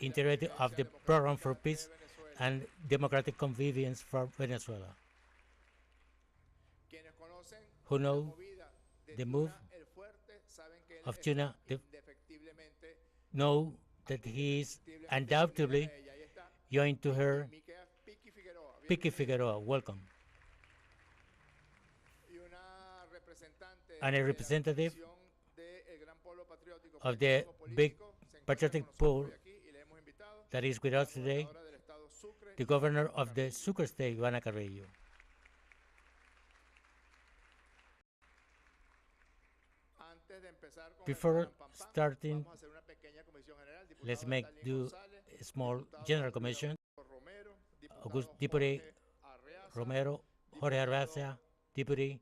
integrity of the Program for Peace and Democratic Convivence for Venezuela. Who know the move of Tuna know that he is undoubtedly joined to her. Piqui Figueroa, welcome. And a representative of the big patriotic pool that is with us today, the governor of the Sucre State, Ivana Carrillo. Before starting, let's do a small general commission. Deputy Romero, Jorge Arraza, Deputy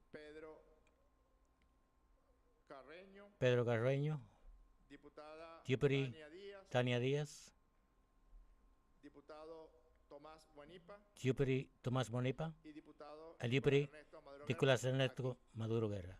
Pedro Carreño, Deputy Tania Díaz, Deputy Tomás Bonipa, and Deputy Nicolás Ernesto Maduro Guerra.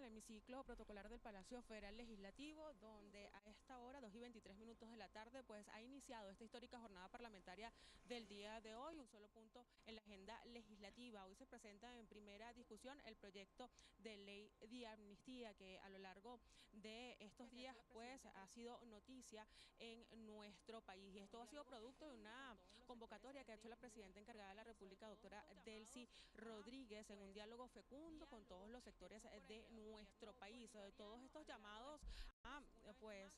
Hemiciclo protocolar del Palacio Federal Legislativo, donde a esta hora, 2:23 de la tarde, pues ha iniciado esta histórica jornada parlamentaria del día de hoy. Un solo punto en la agenda legislativa. Hoy se presenta en primera discusión el proyecto de ley de amnistía que a lo largo de estos días pues ha sido noticia en nuestro país. Y esto ha sido producto de una convocatoria que ha hecho la presidenta encargada de la República, doctora Delcy Rodriguez, en un diálogo fecundo con todos los sectores de nuestro país. Todos estos llamados a pues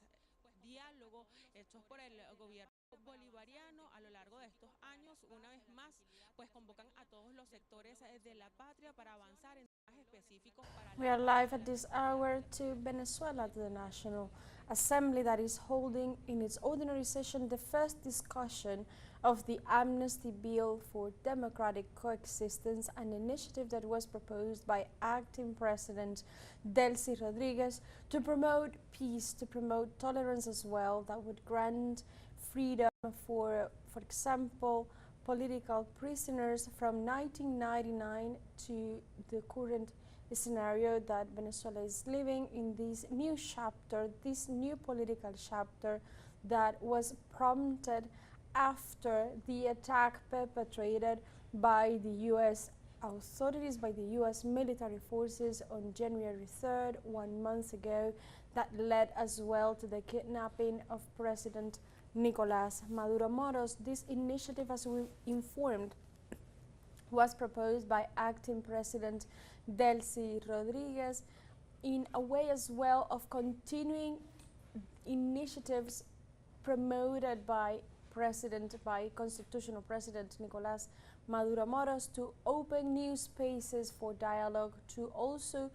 diálogo hechos por el gobierno bolivariano a lo largo de estos años, una vez más, pues convocan a todos los sectores de la patria para avanzar en temas específicos. We are live at this hour to Venezuela, to the National Assembly that is holding in its ordinary session the first discussion of the Amnesty Bill for Democratic Coexistence, an initiative that was proposed by acting President Delcy Rodriguez to promote peace, to promote tolerance as well, that would grant freedom for example, political prisoners from 1999 to the current scenario that Venezuela is living in, this new chapter, this new political chapter that was prompted after the attack perpetrated by the U.S. authorities, by the U.S. military forces on January 3rd, 1 month ago, that led as well to the kidnapping of President Nicolás Maduro Moros. This initiative, as we informed, was proposed by acting President Delcy Rodriguez in a way as well of continuing initiatives promoted by Constitutional President Nicolás Maduro Moros to open new spaces for dialogue, to also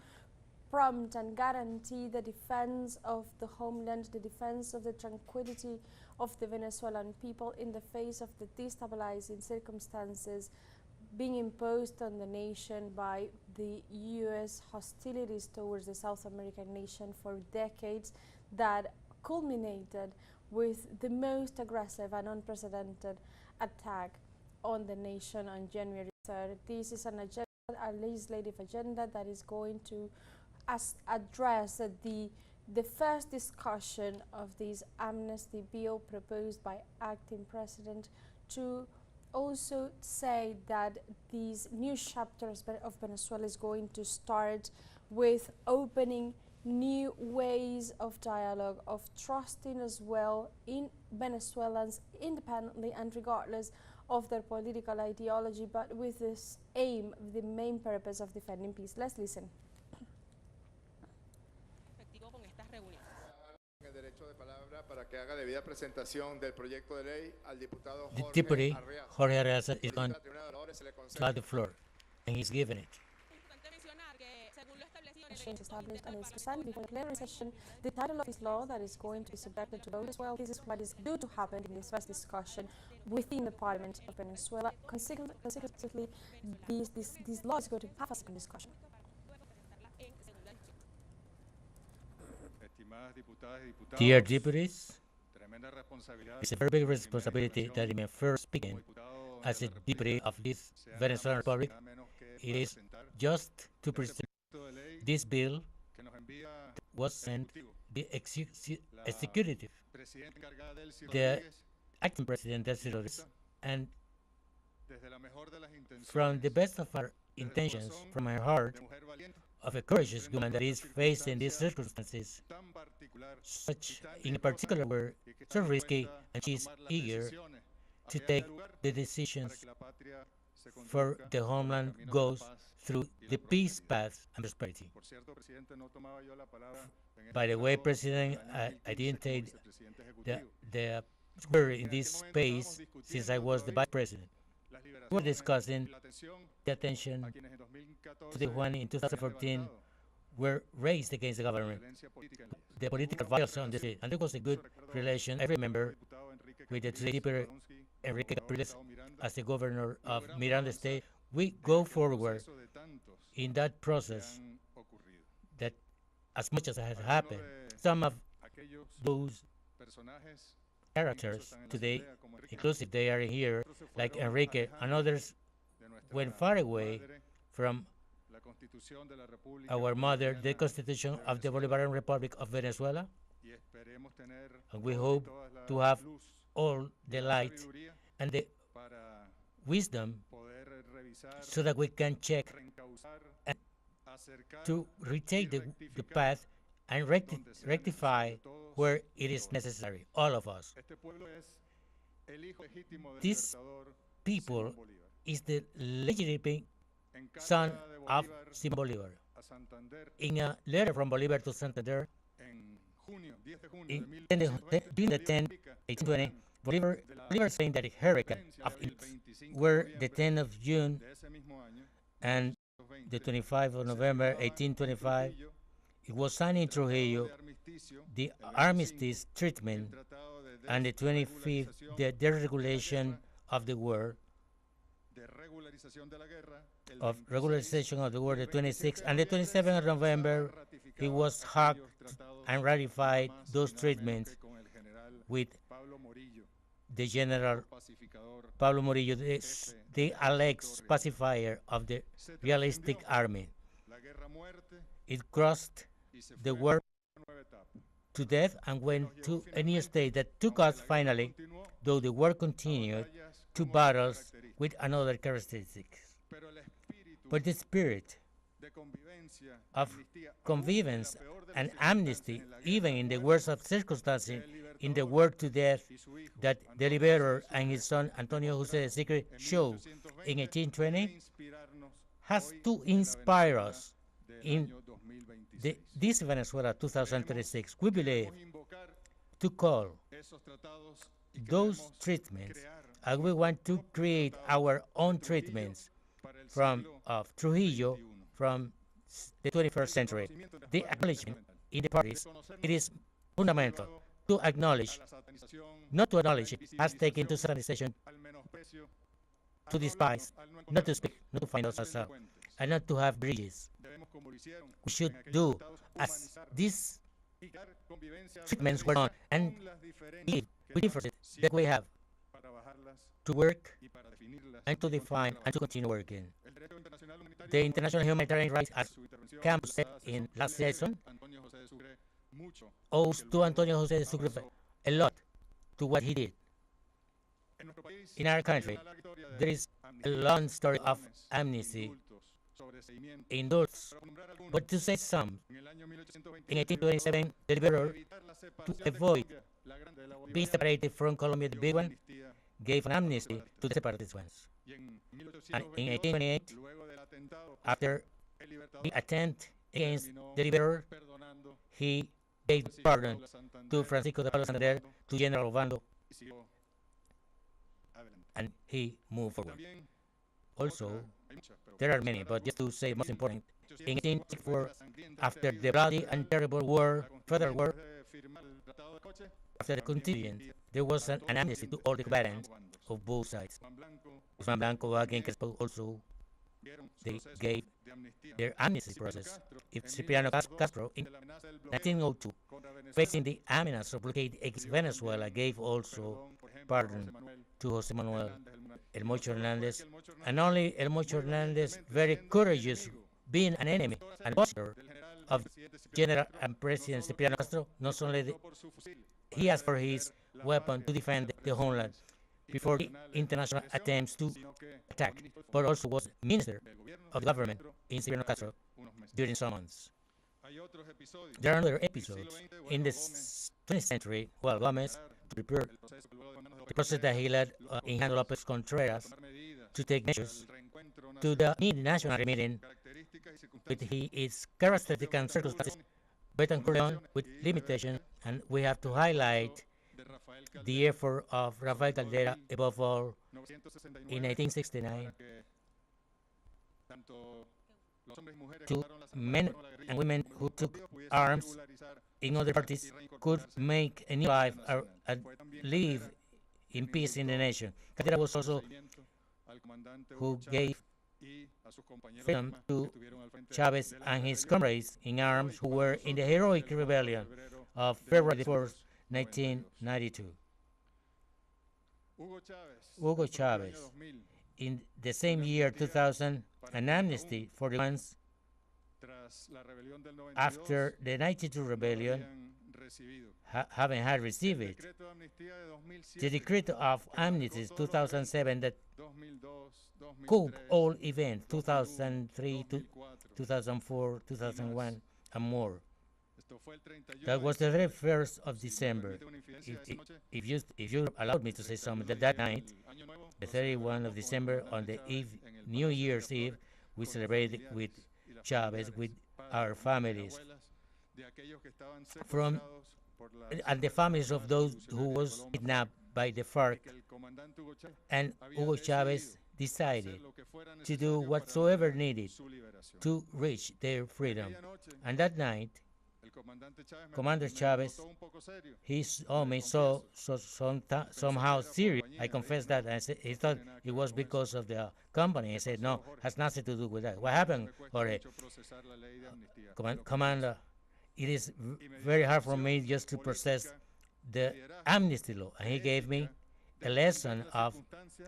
prompt and guarantee the defense of the homeland, the defense of the tranquility of the Venezuelan people in the face of the destabilizing circumstances being imposed on the nation by the U.S. hostilities towards the South American nation for decades that culminated with the most aggressive and unprecedented attack on the nation on January 3rd. This is an agenda, a legislative agenda that is going to address the first discussion of this amnesty bill proposed by acting president, to also say that these new chapters of Venezuela is going to start with opening new ways of dialogue, of trusting as well in Venezuelans independently and regardless of their political ideology, but with this aim, the main purpose of defending peace. Let's listen. The deputy, Jorge Arraza, is going to have the floor, and he's given it. Established and is presented before the plenary session the title of this law that is going to be subjected to vote as well. This is what is due to happen in this first discussion within the Parliament of Venezuela. Consecutively, this law is going to have a second discussion. Dear deputies, it's a very big responsibility that in my first speaking as a deputy of this Venezuelan Republic, it is just to present this bill was sent the executive, the acting president Delcy Rodriguez, and from the best of our intentions, from her heart of a courageous woman that is facing these circumstances, such in particular were so risky, and she is eager to take the decisions for the homeland goes through the peace path and prosperity. By the way, President, I didn't take the word in this space since I was the Vice President. We were discussing the attention to the one in 2014 were raised against the government, the political violence on the street, and there was a good relation. I remember with the today Enrique Capriles as the governor of Miranda State. We go forward in that process that as much as has happened, some of those characters today, inclusive they are here, like Enrique and others, went far away from our mother, the Constitution of the Bolivarian Republic of Venezuela, and we hope to have all the light and the wisdom so that we can check and to retake the path and rectify where it is necessary, all of us. This people is the legitimate son of Simon Bolivar. In a letter from Bolivar to Santander, in the 1820, Bolivar saying that the hurricane were the 10th of June and the 25th of November 1825, it was signed in Trujillo, the armistice treatment, and the 25th, the deregulation of the war, of regularization of the war, the 26th, and the 27th of November, it was hacked and ratified those treatments with the General Pablo Morillo, the alleged pacifier of the realistic army. It crossed the war to death and went to a new state that took us finally, though the war continued, to battles with another characteristics. But the spirit of convivence and amnesty, even in the worst of circumstances, in the war to death that the Liberator and his son Antonio José de Sucre showed in 1820, has to inspire us in this Venezuela 2036. We believe to call those treatments, and we want to create our own treatments from Trujillo from the 21st century. The acknowledgement in the parties, it is fundamental to acknowledge, not to acknowledge, it has taken to satanization, to despise, not to speak, not to find ourselves out, and not to have bridges. We should do as these treatments were done and live with differences that we have to work and to define and to continue working. The international humanitarian rights, as Campos said in last session, owes to Antonio José de Sucre a lot to what he did. In our country, there is a long story of amnesty, indulgence, but to say some, in 1827, the Liberator, to avoid being separated from Colombia, the big one, gave an amnesty to the separatist ones. And in 1828, after the attempt against the Liberator, he gave pardon to Francisco de Pablo Santander, to General Obando, and he moved forward. Also, there are many, but just to say most important, in 1864, after the bloody and terrible war, federal war, after the contingent, there was an amnesty to all the combatants of both sides. Juan Blanco, again, also, they gave their amnesty process. If Cipriano Castro, in 1902, facing the amenace of blockade against Venezuela, gave also pardon to José Manuel El Mocho Hernandez, and only El Mocho Hernandez, very courageous, being an enemy, an oppositor, of General and President Cipriano Castro, not only he asked for his weapon to defend the homeland before the international attempts to attack, but also was minister of the government in Cipriano Castro during some months. There are other episodes in the 20th century. Well, Gomez, to prepare the process that he led in Handel Lopez Contreras to take measures to the national meeting with its characteristic and circumstances, Betancourt Leon with limitation, and we have to highlight the effort of Rafael Caldera, above all, in 1869, to men and women who took arms in other parties could make a new life and live in peace in the nation. Caldera was also who gave freedom to Chavez and his comrades in arms who were in the heroic rebellion of February 4th, 1992. Hugo Chavez, in the same year 2000, an amnesty for the ones after the 92 rebellion haven't had received it. The decree of amnesty 2007 that cope all events 2003 to 2004, 2001, and more. That was the 31st of December. If you allowed me to say something, that night, the 31st of December, on the New Year's Eve, we celebrated with Chavez, with our families, and the families of those who was kidnapped by the FARC. And Hugo Chavez decided to do whatsoever needed to reach their freedom. And that night, Commander Chavez, he somehow serious. I confess that. He thought it was because of the company. He said, no, has nothing to do with that. What happened, Jorge? Commander, it is very hard for me just to process the amnesty law. And he gave me a lesson of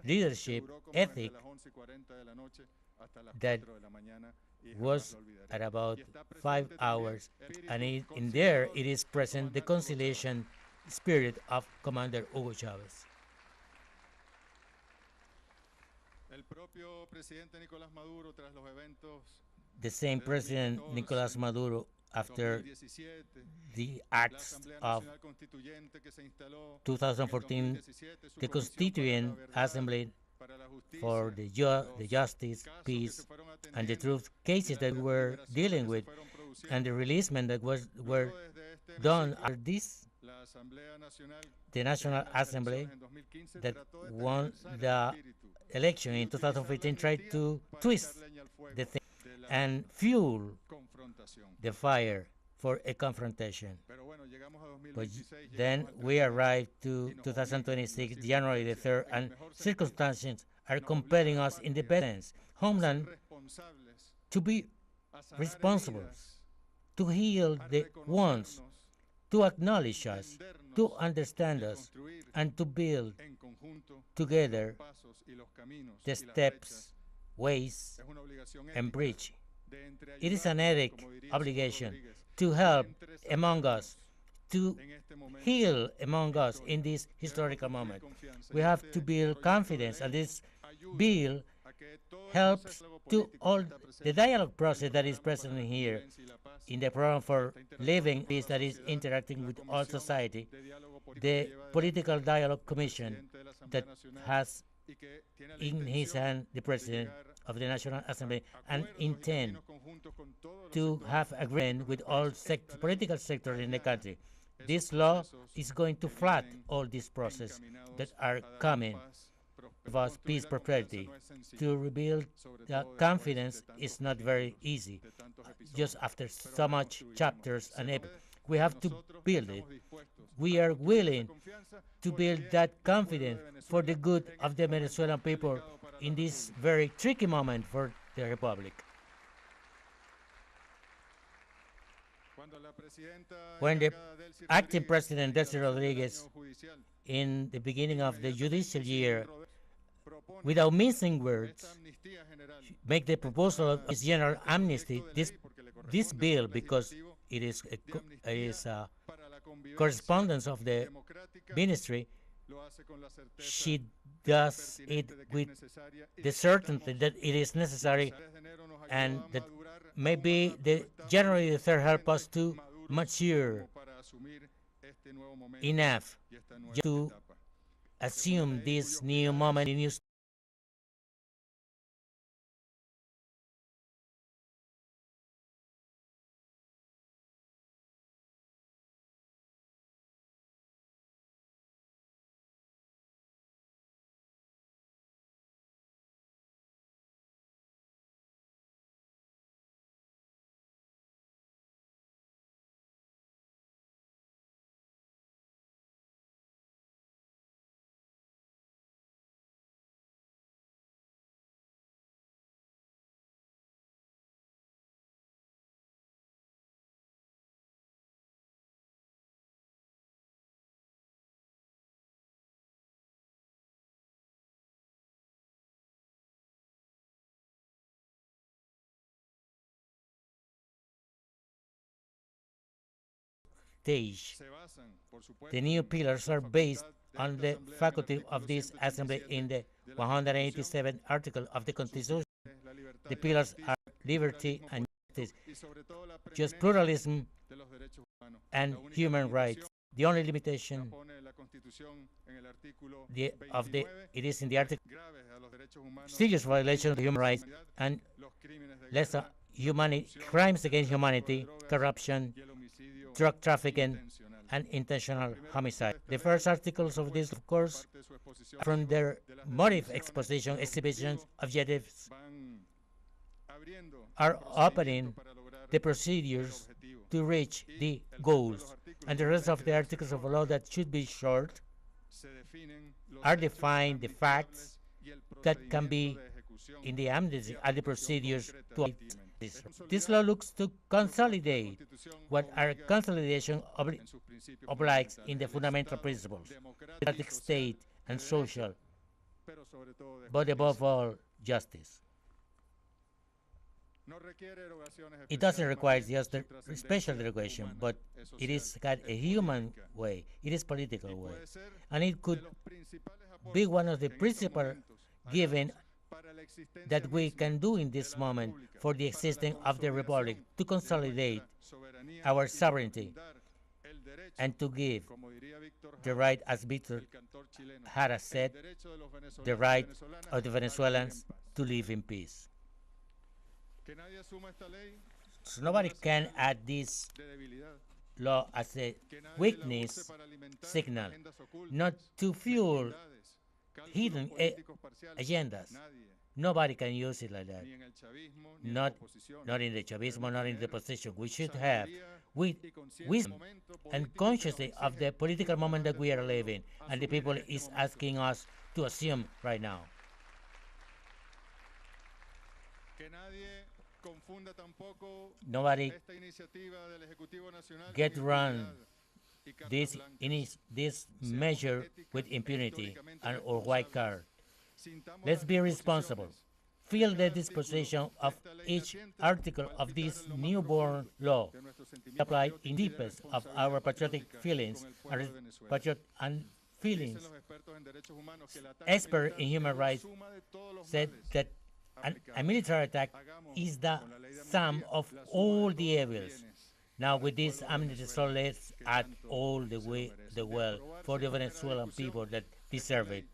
leadership, ethic, that was at about 5 hours, and in there it is present the conciliation spirit of Commander Hugo Chavez. The same President Nicolás Maduro, after the acts of 2014, the Constituent Assembly for the justice, peace, and the truth cases that we're dealing with, and the releasement that were done are this. The National Assembly that won the election in 2015 tried to twist the thing and fuel the fire for a confrontation. But then we arrived to 2026, January the 3rd, and circumstances are compelling us independence, homeland, to be responsible, to heal the wounds, to acknowledge us, to understand us, and to build together the steps, ways, and bridge. It is an ethic obligation to help among us, to heal among us in this historical moment. We have to build confidence, and this bill helps to all the dialogue process that is present here in the program for living peace that is interacting with all society, the Political Dialogue Commission that has in his hand the President of the National Assembly and intend to have agreement with all political sectors in the country. This law is going to flood all these processes that are coming about peace, prosperity. To rebuild the confidence is not very easy. Just after so much chapters and we have to build it. We are willing to build that confidence for the good of the Venezuelan people in this very tricky moment for the Republic. When the acting President Delcy Rodriguez, in the beginning of the judicial year, without missing words, make the proposal of this general amnesty, this this bill, because it is a correspondence of the ministry, she does it with the certainty that it is necessary, and that maybe January the 3rd help us to mature enough to assume this new moment, new stage. The new pillars are based on the faculty of this assembly in the 187th article of the Constitution. The pillars are liberty and justice, just pluralism and human rights. The only limitation it is in the article serious violation of human rights and lesser crimes against humanity, corruption, drug trafficking, and intentional homicide. The first articles of this, of course, from their motive exposition, exhibitions, objectives, are opening the procedures to reach the goals. And the rest of the articles of law that should be short are defined the facts that can be in the amnesty and the procedures to this law looks to consolidate what our consolidation obliges in the fundamental principles, democratic state and social, but above all, justice. It doesn't require just a special derogation, but it is got a human way, it is political way, and it could be one of the principal given that we can do in this moment for the existence of the Republic to consolidate our sovereignty and to give the right, as Victor Jara said, the right of the Venezuelans to live in peace. So nobody can add this law as a weakness signal, not to fuel hidden agendas. Nobody can use it like that. Not in the Chavismo, not in the position. We should have, with wisdom and consciously of the political moment that we are living, and the people is asking us to assume right now. Nobody get wrong this measure with impunity and or white card. Let's be responsible. Feel the disposition of each article of this newborn law applied in deepest of our patriotic feelings and feelings. Experts in human rights said that a military attack is the sum of all the evils. Now with this amnesty, so let's add all the well for the Venezuelan people that deserve it.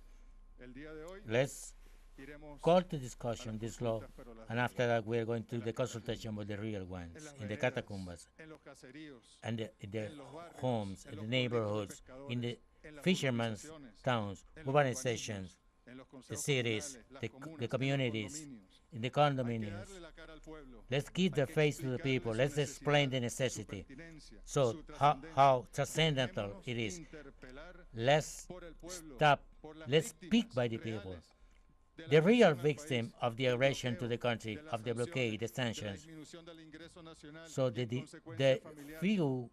Let's call to discussion this law, and after that we are going to the consultation with the real ones in the catacombas and in the homes, in the neighborhoods, in the fishermen's towns, urbanizations, the cities, the communities, in the condominiums. Let's give the face to the people. Let's explain the necessity. So how transcendental it is. Let's stop. Let's speak by the people. The real victim of the aggression to the country, of the blockade, the sanctions. So the few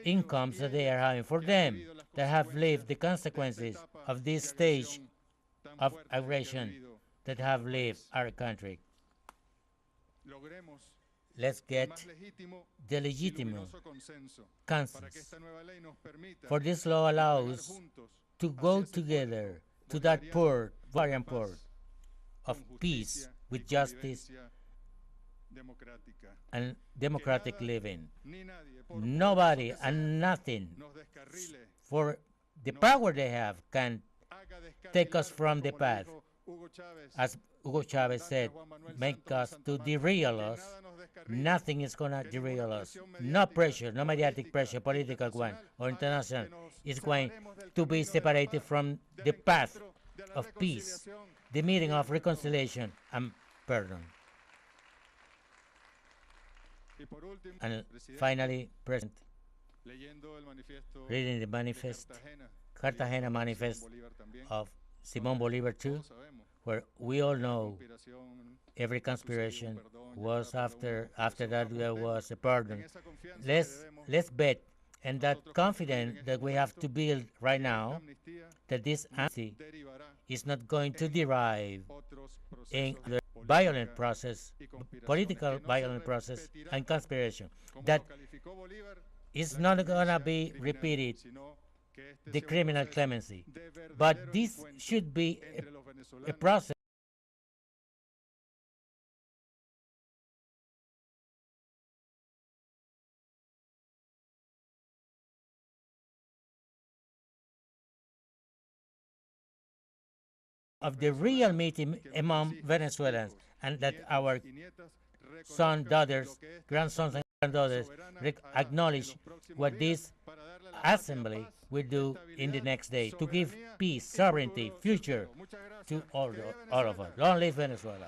incomes that they are having, for them that have lived the consequences of this stage of aggression that have lived our country. let's get the legitimate consensus. For this law allows to go together to that port, variant port of peace with justice and democratic living. Nobody and nothing for the power they have can take us from the path. As Hugo Chavez said, make us to derail us. Nothing is going to derail us. No pressure, no mediatic pressure, political one or international, is going to be separated from the path of peace, the meeting of reconciliation and pardon. And finally, President, reading the manifest, Cartagena Manifest of Simón Bolívar too, where we all know every conspiration was after that there was a pardon. Let's bet, and that confidence that we have to build right now, that this amnesty is not going to derive in the violent process, political violent process and conspiration. That is not going to be repeated, the criminal clemency. But this should be a process of the real meeting among Venezuelans, and that our sons, daughters, grandsons, and granddaughters acknowledge what this assembly will do in the next day to give peace, sovereignty, future to all of us. Long live Venezuela.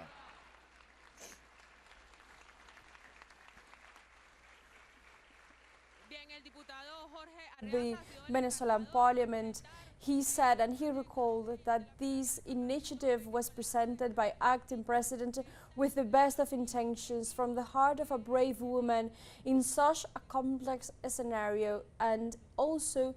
The Venezuelan parliament, he said, and he recalled that this initiative was presented by acting president with the best of intentions from the heart of a brave woman in such a complex scenario. And also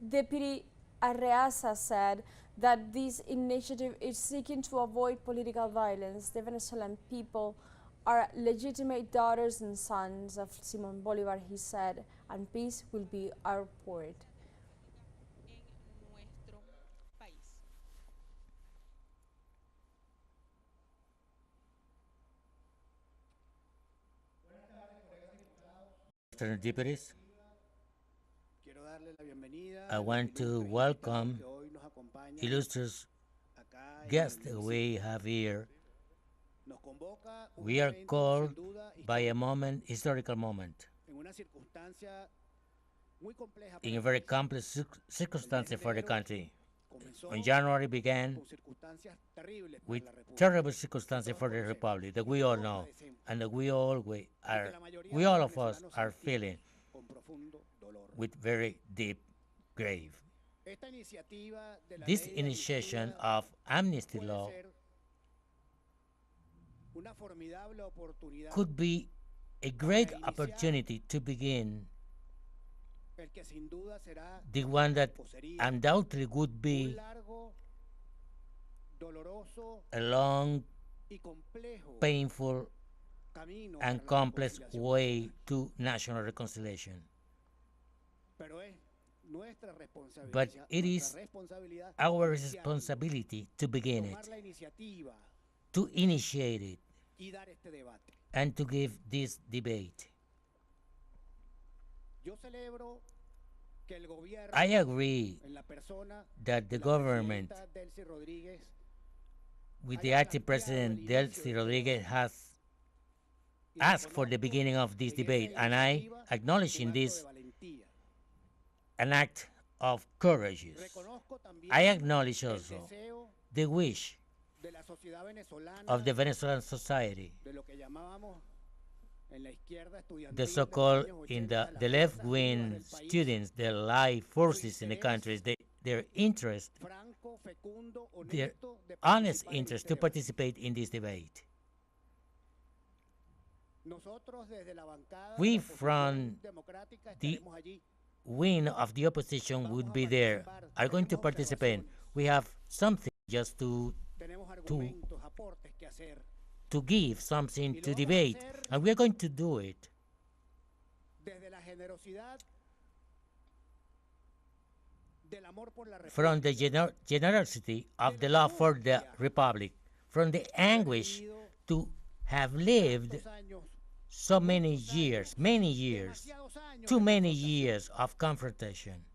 Deputy Arreaza said that this initiative is seeking to avoid political violence. The Venezuelan people are legitimate daughters and sons of Simón Bolívar, he said, and peace will be our port. Mr. Deputies, I want to welcome illustrious guests we have here. We are called by a moment, historical moment, in a very complex circumstance for the country. When January began with terrible circumstances for the Republic that we all know and that we all of us are feeling with very deep grave. This initiation of Amnesty Law could be a great opportunity to begin the one that undoubtedly would be a long, painful, and complex way to national reconciliation. But it is our responsibility to begin it, to initiate it, and to give this debate. I agree that the government, with the acting president Delcy Rodriguez, has asked for the beginning of this debate, and I acknowledge in this an act of courage. I acknowledge also the wish of the Venezuelan society, the so-called in the left-wing students, the life forces in the country, their interest, their honest interest to participate in this debate. We from the wing of the opposition would be there, are going to participate. We have something just to to give something to debate, and we're going to do it from the generosity of the law for the Republic, from the anguish to have lived so many years, too many years of confrontation.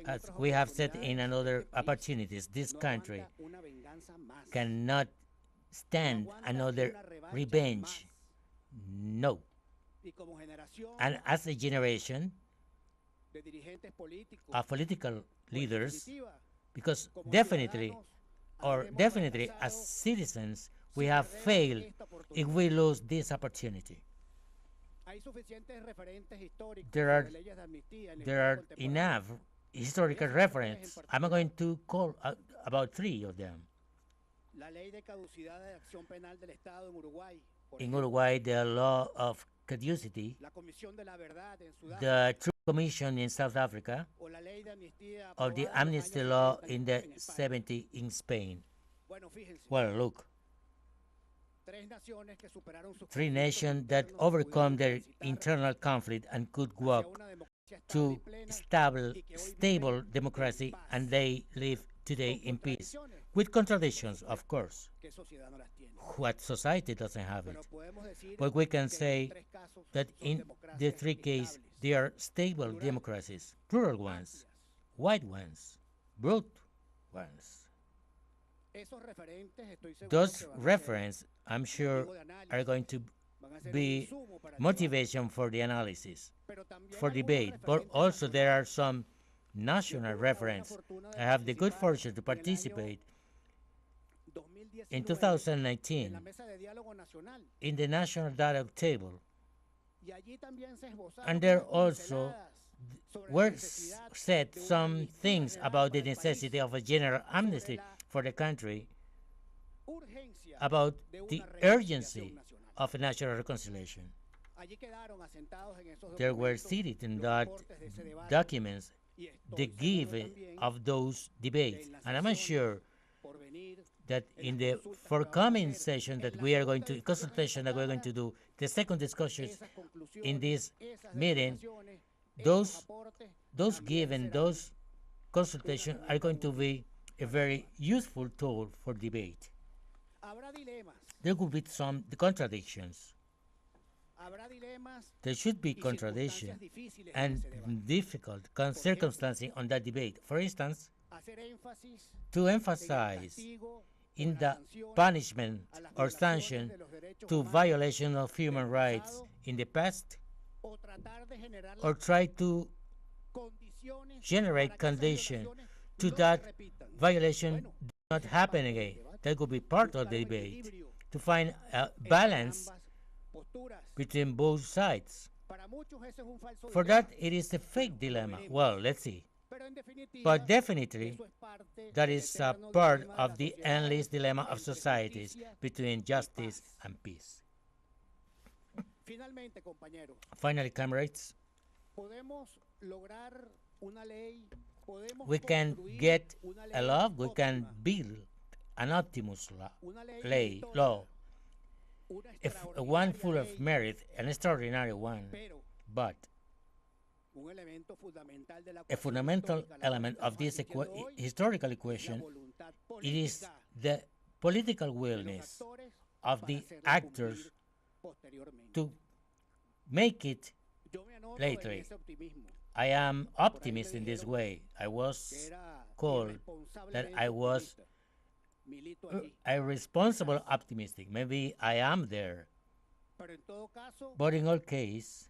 As we have said in another opportunities, this country cannot stand another revenge. No. And as a generation of political leaders, because definitely as citizens, we have failed if we lose this opportunity. There are enough historical references. I'm going to call about 3 of them. In Uruguay, the law of caducity, the Truth Commission in South Africa, or the Amnesty Law in the 70s in Spain. Well, look, 3 nations that overcome their internal conflict and could work to stable democracy, and they live today in peace, with contradictions, of course. What society doesn't have it? But we can say that in the 3 cases, they are stable democracies, plural ones, white ones, brute ones. Those references, I'm sure, are going to be motivation for the analysis, for debate, but also there are some national reference. I have the good fortune to participate in 2019 in the National Dialogue Table, and there also were said some things about the necessity of a general amnesty for the country, about the urgency of a national reconciliation. There were seated in that documents the give of those debates, and I'm sure that in the forthcoming session that we are going to, consultation that we're going to do, the second discussion in this meeting, those consultations are going to be a very useful tool for debate. There could be some contradictions. There should be contradiction and difficult circumstances on that debate. For instance, to emphasize in the punishment or sanction to violation of human rights in the past, or try to generate conditions to that violation do not happen again. That could be part of the debate, to find a balance between both sides. For that, it is a fake dilemma. Well, let's see. But definitely, that is a part of the endless dilemma of societies between justice and peace. Finally, comrades, we can get a law, we can build an optimus law, if one full of merit, an extraordinary one, but a fundamental element of this historical equation, it is the political willingness of the actors to make it lately. I am optimist in this way. I was called that I was a responsible optimistic. Maybe I am there. But in all case,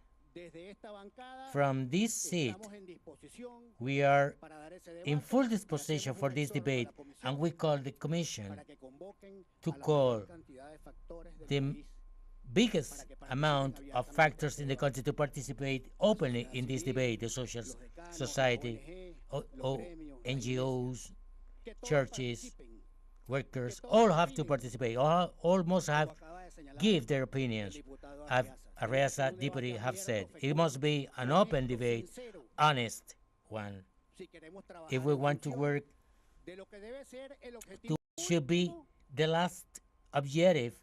from this seat, we are in full disposition for this debate, and we call the Commission to call the biggest amount of factors in the country to participate openly in this debate, the social society, NGOs, churches, workers, all have to participate, all must have give their opinions. As Arreaza Deputy have said, it must be an open debate, honest one. If we want to work, it should be the last objective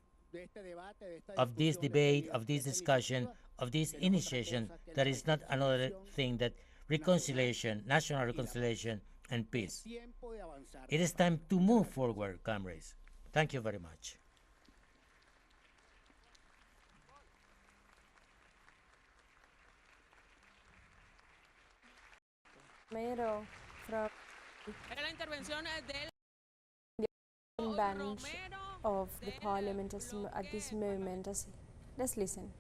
of this debate, of this discussion, of this initiation, that is not another thing that reconciliation, national reconciliation, and peace. It is time to move forward, comrades. Thank you very much. Romero from Era la intervención del bench Romero of the del parliament at this bloque moment. Let's listen.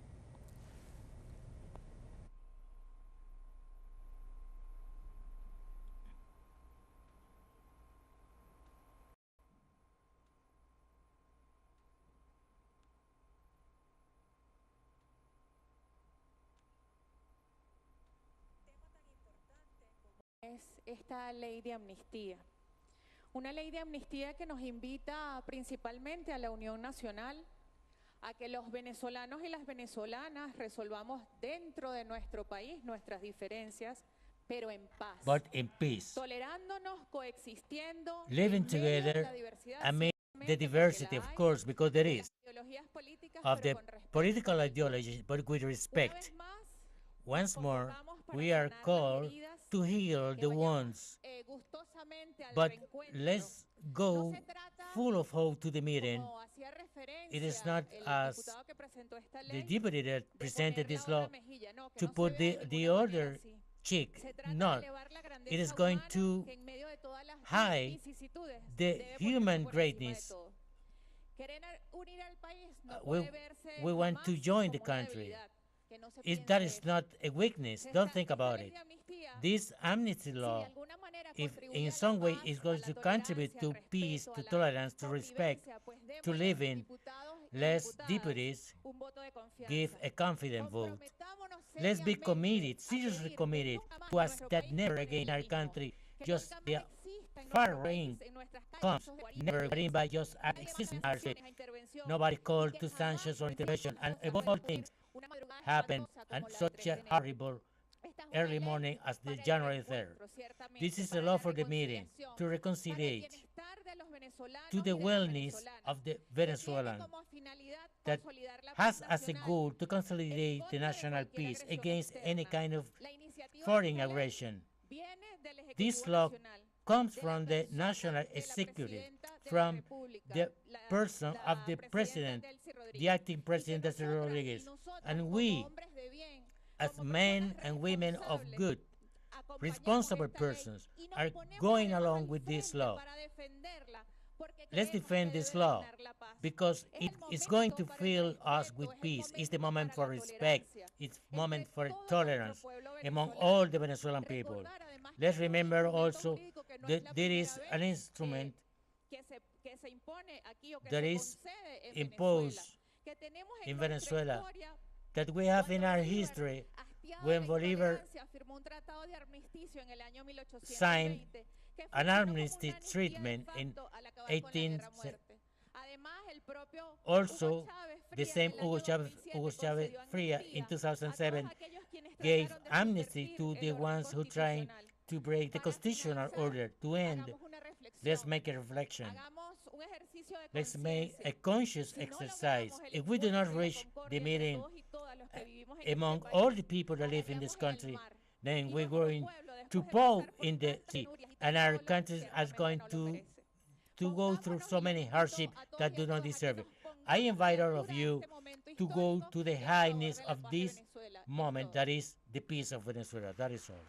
Es esta ley de amnistía. Una ley de amnistía que nos invita principalmente a la Unión Nacional a que los venezolanos y las venezolanas resolvamos dentro de nuestro país nuestras diferencias, pero en paz. But in peace, Tolerándonos, coexistiendo, living en medio de together la diversidad, amid the ciertamente, diversity, porque of la hay, course, because there de is, las ideologías políticas, of pero the con respeto. political ideology, but with Una respect. vez más, Once more, convocamos para we are sanar las called heridas, to heal que the vayamos, wounds, gustosamente al but reencuentro. let's go No se trata, full of hope to the meeting. como hacía It is referencia not el as diputado que presentó esta the ley, deputy that de presented poner this la law otra mejilla, no, que to no se put vea the de ninguna manera other así. cheek. Se trata de Not. elevar la It grandeza is going humana to que en medio de todas las hide vicisitudes the debe ponerse human por encima de greatness. todo. Querer unir al país no We, puede verse we want to jamás join the como una country. debilidad, que no se That piense is eso. not a weakness. Don't think Esta about ley it. de amnistía, This amnesty si de law, alguna manera if contribuye in a la some way paz, is a going la to contribute tolerancia, al to peace, respeto, to a la tolerance, to respect, convivencia, pues to démosle, living, diputados y let's diputadas, deputies un voto de give confianza. a confident vote. Comprometámonos Let's be seriamente committed, a seriously pedir que committed, nunca más to en ask nuestro that país never retorne again el our mismo, country que just nunca the más exista en far nuestro rain país, en nuestras calles, comes, esos delitos never de bring violencia. by just Nadie existing manda ourselves. sanciones a intervención Nobody y called que to jamás sanctions or intervention, and permitamos above all recurrir things una madrugada happen espantosa and como la del such 3 de a enero. horrible Esta es una early ley morning as the para el January 3rd. reencuentro, ciertamente, This is a para law la for the meeting, reconciliación, to para el reconciliate, bienestar de los venezolanos to y the de las wellness venezolanas, of the que tiene Venezuelan, como finalidad that consolidar la has paz as a nacional goal to en consolidate the contra de national cualquier peace agresión against any externa. kind of La iniciativa de foreign esta ley aggression. viene del This Ejecutivo law Nacional, comes de la from the persona national de la executive, presidenta de la from República, the la person of the presidenta president, Delcy the Rodriguez. acting Y que president, Delcy nosotras y Rodriguez, nosotros and como we, hombres de bien, as como men personas and women of responsables, good, acompañemos responsible esta ley persons, y nos are ponemos going además along al with this frente law. para defenderla, porque Let's creemos defend que this debe law reinar la paz. because Es it el is going momento to para el fill us respeto, with es el peace. It's the momento moment para for la respect. tolerancia It's entre moment for todo nuestro tolerance pueblo among venezolano. all the Venezuelan people. Recordar además que Let's hay un remember instrumento also jurídico que no that es la there primera is vez an instrument que se impone aquí o que that se is concede en imposed Venezuela, que tenemos in nuestra Venezuela historia that we have in cuando our Bolívar, history hastiado when de la Bolivar intolerancia, firmó un tratado de armisticio en el año signed 1820 que an funcionó como armistice una amnistía de treatment in facto al acabar con la 18 guerra-muerte. Además, el propio also Hugo Chávez the Frías same en el Hugo año Chavez, 2007 Hugo Chavez concedió Fria amnistía in a todos 2007 aquellos quienes gave trataron de amnesty subvertir to el the orden ones who trying constitucional. to break the Para constitutional finalizar, order, to end. hagamos una Let's reflexión, make a reflection. hagamos un ejercicio de Let's make a conciencia. conscious Si no exercise. logramos el If we do not encuentro y la reach the concordia entre meeting todos y todas los que vivimos en among este all país, the people that live in this ahogaríamos en el country, mar. then Y we're nuestro going pueblo, to después de fall pasar por in the tantas sea, penurias y and tanto our dolor, countries are ciertamente going no lo to merece. go through Pongámonos, so y many los invito hardships a todos that y do a not todas a que deserve it. nos I pongamos a invite la all of altura de you este momento to go histórico to the y a favor highness de la of paz de this Venezuela. Es moment, todo. that is the peace of Venezuela. That is all.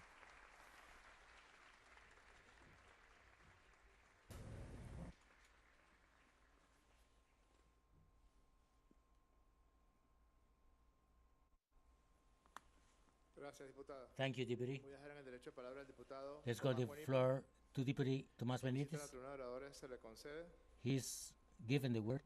Gracias, diputado. Thank you, Deputy. Voy a dejar en el derecho de palabra al diputado. Let's go to the Tomás Bonilla. floor to Deputy Tomás Solicita Benítez. la tribuna de oradores, se le concede. He's given the word.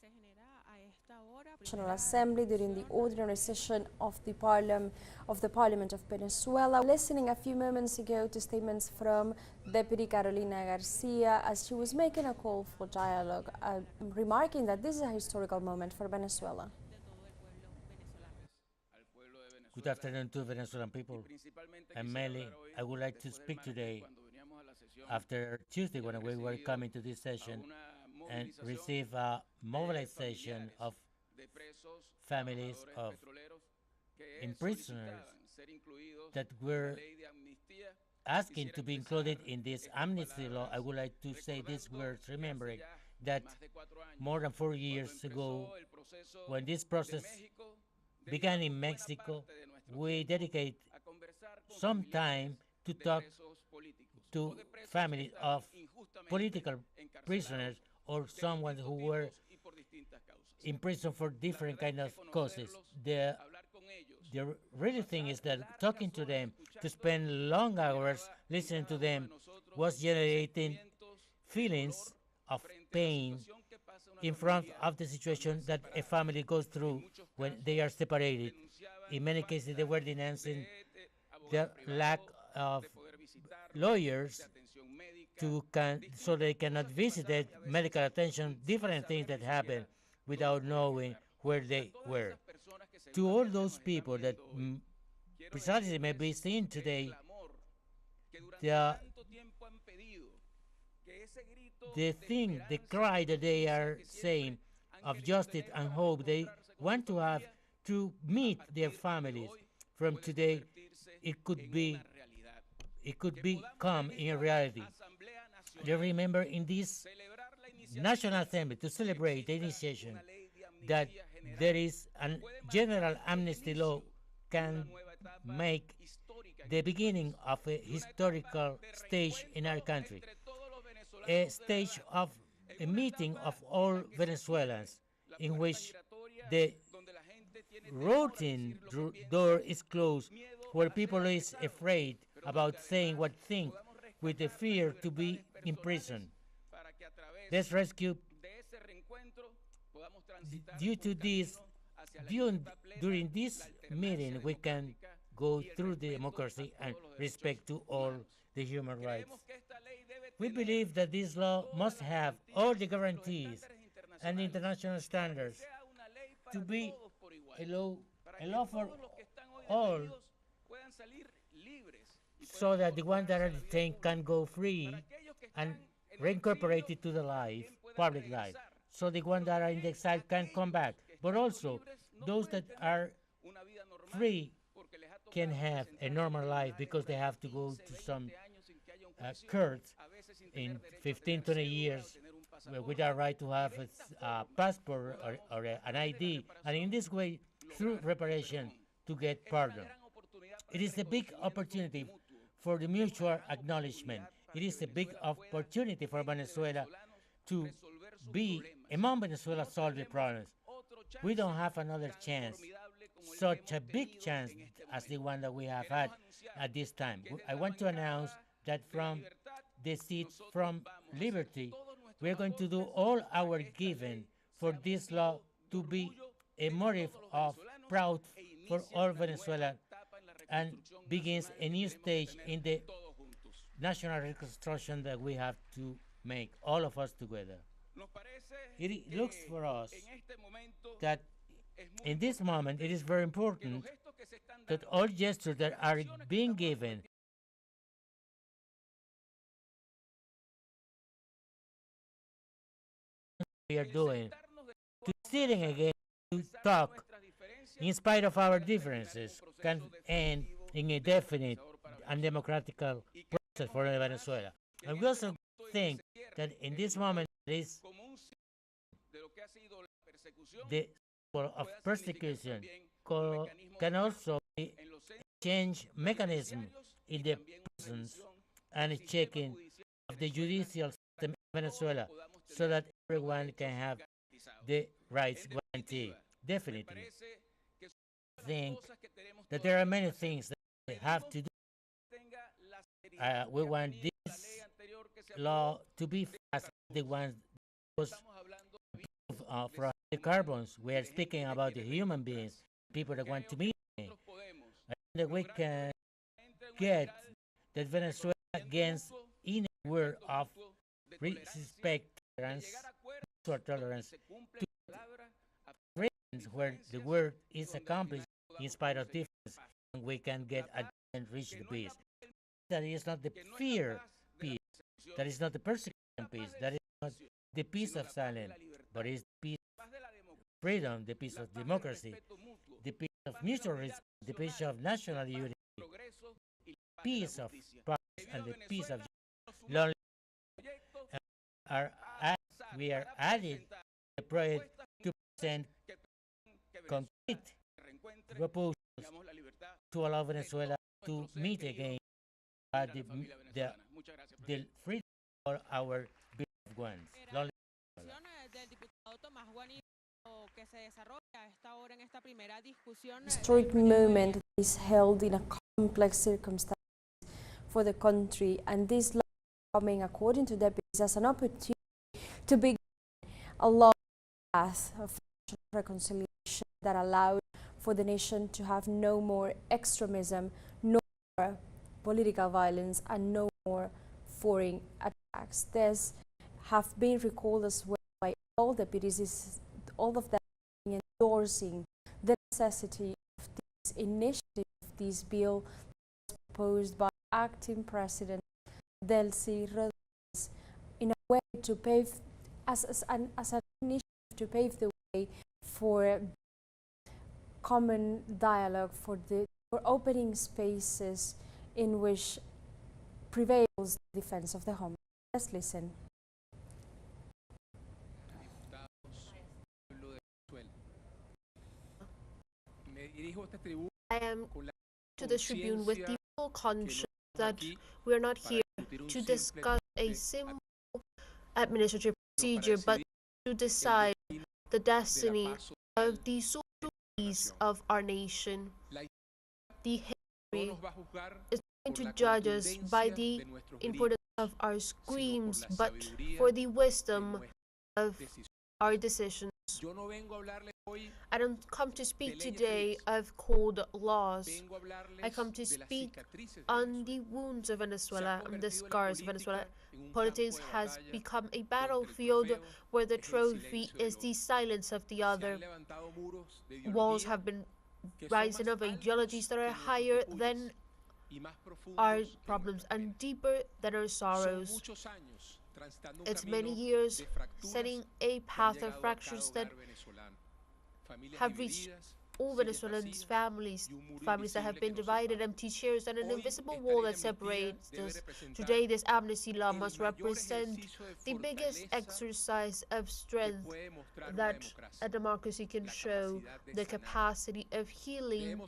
Se genera a esta hora National Assembly during the ordinary session of the Parliament of Venezuela. Listening a few moments ago to statements from Deputy Carolina Garcia as she was making a call for dialogue, remarking that this is a historical moment for Venezuela. Good afternoon to Venezuelan people. And mainly, I would like to speak today, after Tuesday when we were coming to this session, and receive a mobilization of families of imprisoners that were asking to be included in this amnesty law. I would like to say these words, remembering that more than 4 years ago, when this process began in Mexico, we dedicate some time to talk to families of political prisoners or someone who were in prison for different kind of causes. The really thing is that talking to them, to spend long hours listening to them, was generating feelings of pain in front of the situation that a family goes through when they are separated. In many cases, they were denouncing the lack of lawyers so they cannot visit medical attention, different things that happen without knowing where they were. To all those people that precisely may be seen today, the cry that they are saying of justice and hope, they want to have to meet their families from today, it could become in reality. They remember in this National Assembly to celebrate the initiation that there is a general amnesty law can make the beginning of a historical stage in our country, a stage of a meeting of all Venezuelans in which the routine door is closed, where people is afraid about saying what think with the fear to be imprisoned. Let's rescue due to this, during this meeting, we can go through the democracy and respect to all the human rights. We believe that this law must have all the guarantees and international standards to be a law for all, so that the ones that are detained can go free and reincorporated to the public life. So the ones that are in the exile can come back. But also, those that are free can have a normal life because they have to go to some courts in 15, 20 years without right to have a passport or an ID. And in this way, through reparation, to get pardon. It is a big opportunity for the mutual acknowledgement. It is a big opportunity for Venezuela to be among Venezuela's solve the problems. We don't have another chance, such a big chance as the one that we have had at this time. I want to announce that from the seat from Liberty, we are going to do all our giving for this law to be a motive of proud for all Venezuela and begins a new stage in the national reconstruction that we have to make, all of us together. It looks for us that in this moment it is very important that all gestures that are being given we are doing to sitting again to talk in spite of our differences can end in a definite and democratic process for Venezuela. And we also think that in this moment is the symbol of persecution can also be a change mechanism in the prisons and a checking of the judicial system in Venezuela so that everyone can have the rights guaranteed. Definitely. I think that there are many things that we have to do. We want this law to be fast, the ones that was from the carbons. We are speaking about the human beings, people that want to meet me. I think that we can get that Venezuela against in a word of respect, tolerance, to regions where the word is accomplished in spite of difference, and we can get and reach the peace. That is not the fear peace. That is not the persecution peace. That is not the peace of silence, but it's the peace of freedom, the peace of democracy, the peace of mutual respect, the peace of national unity, peace of progress, and the peace of loneliness. Are we are added the project to present concrete proposals to allow Venezuela to meet again the, the freedom for our beloved ones. Del diputado Tomás Guanino que se desarrolla a esta hora en esta primera discusión. Historic moment is held in a complex circumstance for the country, and this law coming, according to deputies, as an opportunity to begin a long path of reconciliation that allows for the nation to have no more extremism, no more political violence, and no more foreign attacks. This have been recalled as well by all deputies, all of them endorsing the necessity of this initiative, this bill proposed by acting President Delcy Rodriguez in a way to pave, as an initiative to pave the way for common dialogue, for opening spaces in which prevails the defense of the home. Let's listen. I am to this tribune with the full conscience that we are not here to discuss a simple administrative procedure, but to decide the destiny of the social peace of our nation. The history is going to judge us by the importance of our screams, but for the wisdom of our decisions. I don't come to speak today of cold laws. I come to speak on the wounds of Venezuela, on the scars of Venezuela. Politics has become a battlefield where the trophy is the silence of the other. Walls have been rising of ideologies that are higher than our problems and deeper than our sorrows. It's many years setting a path of fractures that have reached all Venezuelans' families that have been divided, empty chairs, and an invisible wall that separates us. Today, this amnesty law must represent the biggest exercise of strength that a democracy can show, the capacity of healing.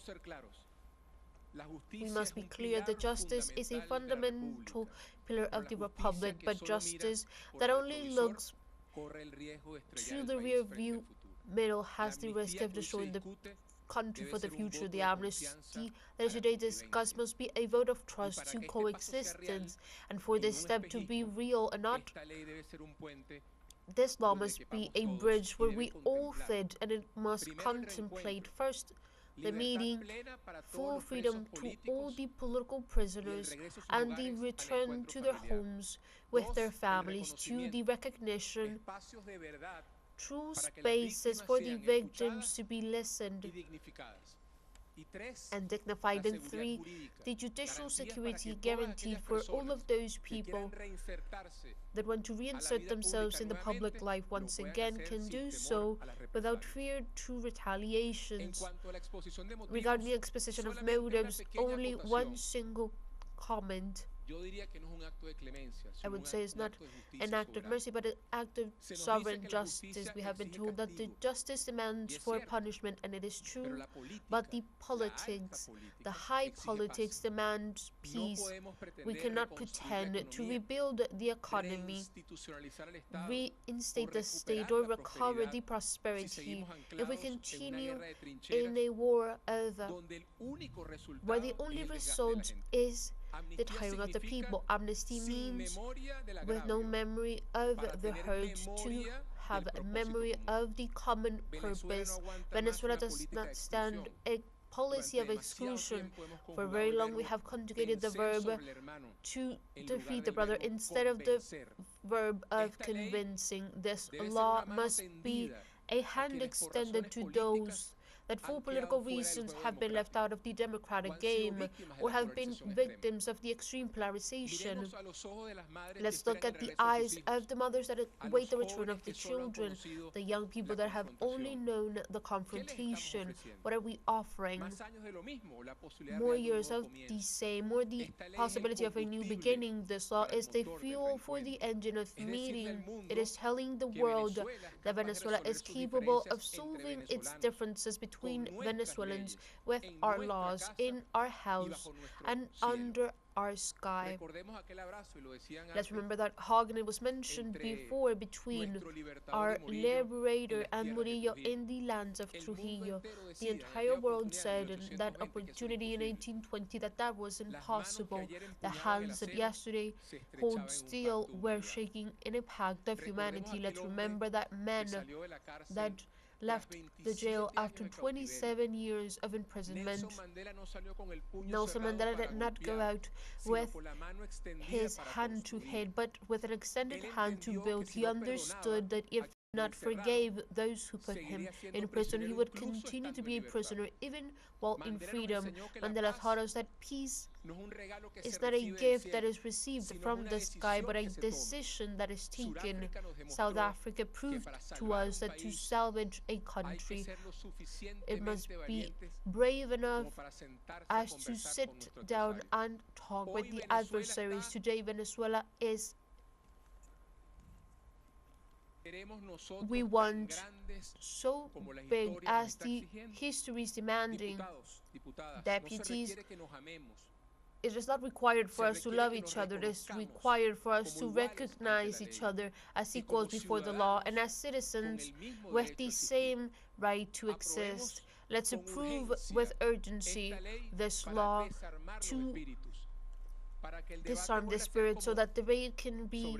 We must be clear that justice is a fundamental pillar of the republic, but justice that only looks to the rear view mirror has the risk of destroying the country for the future. The amnesty that is today discussed must be a vote of trust to coexistence, and for this step to be real and not, this law must be a bridge where we all fit, and it must contemplate first the meeting, full freedom to all the political prisoners, and the return to their homes with their families, to the recognition, true spaces for the victims to be listened and dignified, and 3, the judicial security guaranteed for all of those people that want to reinsert themselves in the public life once again can do so without fear to retaliations. Regarding the exposition of motives, only one single comment. I would say it's not an act of mercy, but an act of sovereign justice. We have been told that the justice demands for punishment, and it is true, but the politics, the high politics, demands peace. We cannot pretend to rebuild the economy, reinstate the state, or recover the prosperity if we continue in a war where the only result is the tiring of the people. Amnesty means, with no memory of the hurt, to have a memory of the common purpose. Venezuela does not stand a policy of exclusion. For very long we have conjugated the verb to defeat the brother instead of the verb of convincing. This law must be a hand extended to those that for political reasons have been left out of the democratic game or have been victims of the extreme polarization. Let's look at the eyes of the mothers that await the return of the children, the young people that have only known the confrontation. What are we offering? More years of the same, more the possibility of a new beginning. This law is the fuel for the engine of meeting. It is telling the world that Venezuela is capable of solving its differences between Venezuelans with our laws in our house and under our sky. Let's remember that hug, and it was mentioned before, between our liberator and Murillo in the lands of Trujillo. The entire world said in that opportunity in 1820 that was impossible. The hands that yesterday hold steel were shaking in a pact of humanity. Let's remember that men that left the jail after 27 years of imprisonment. Nelson Mandela did not go out with his hand to hate, but with an extended hand to build. He understood that if he not forgave those who put him in prison, he would continue to be a prisoner even while in freedom. Mandela taught us that peace is not a gift that is received from the sky, but a decision that is taken. South Africa proved to us that to salvage a country, it must be brave enough as to sit down and talk with the adversaries. Today, Venezuela is we want so big as the history is demanding. Deputies, it is not required for us to love each other. It is required for us to recognize each other as equals before the law and as citizens with the same right to exist. Let's approve with urgency this law to disarm the spirit, so that debate can be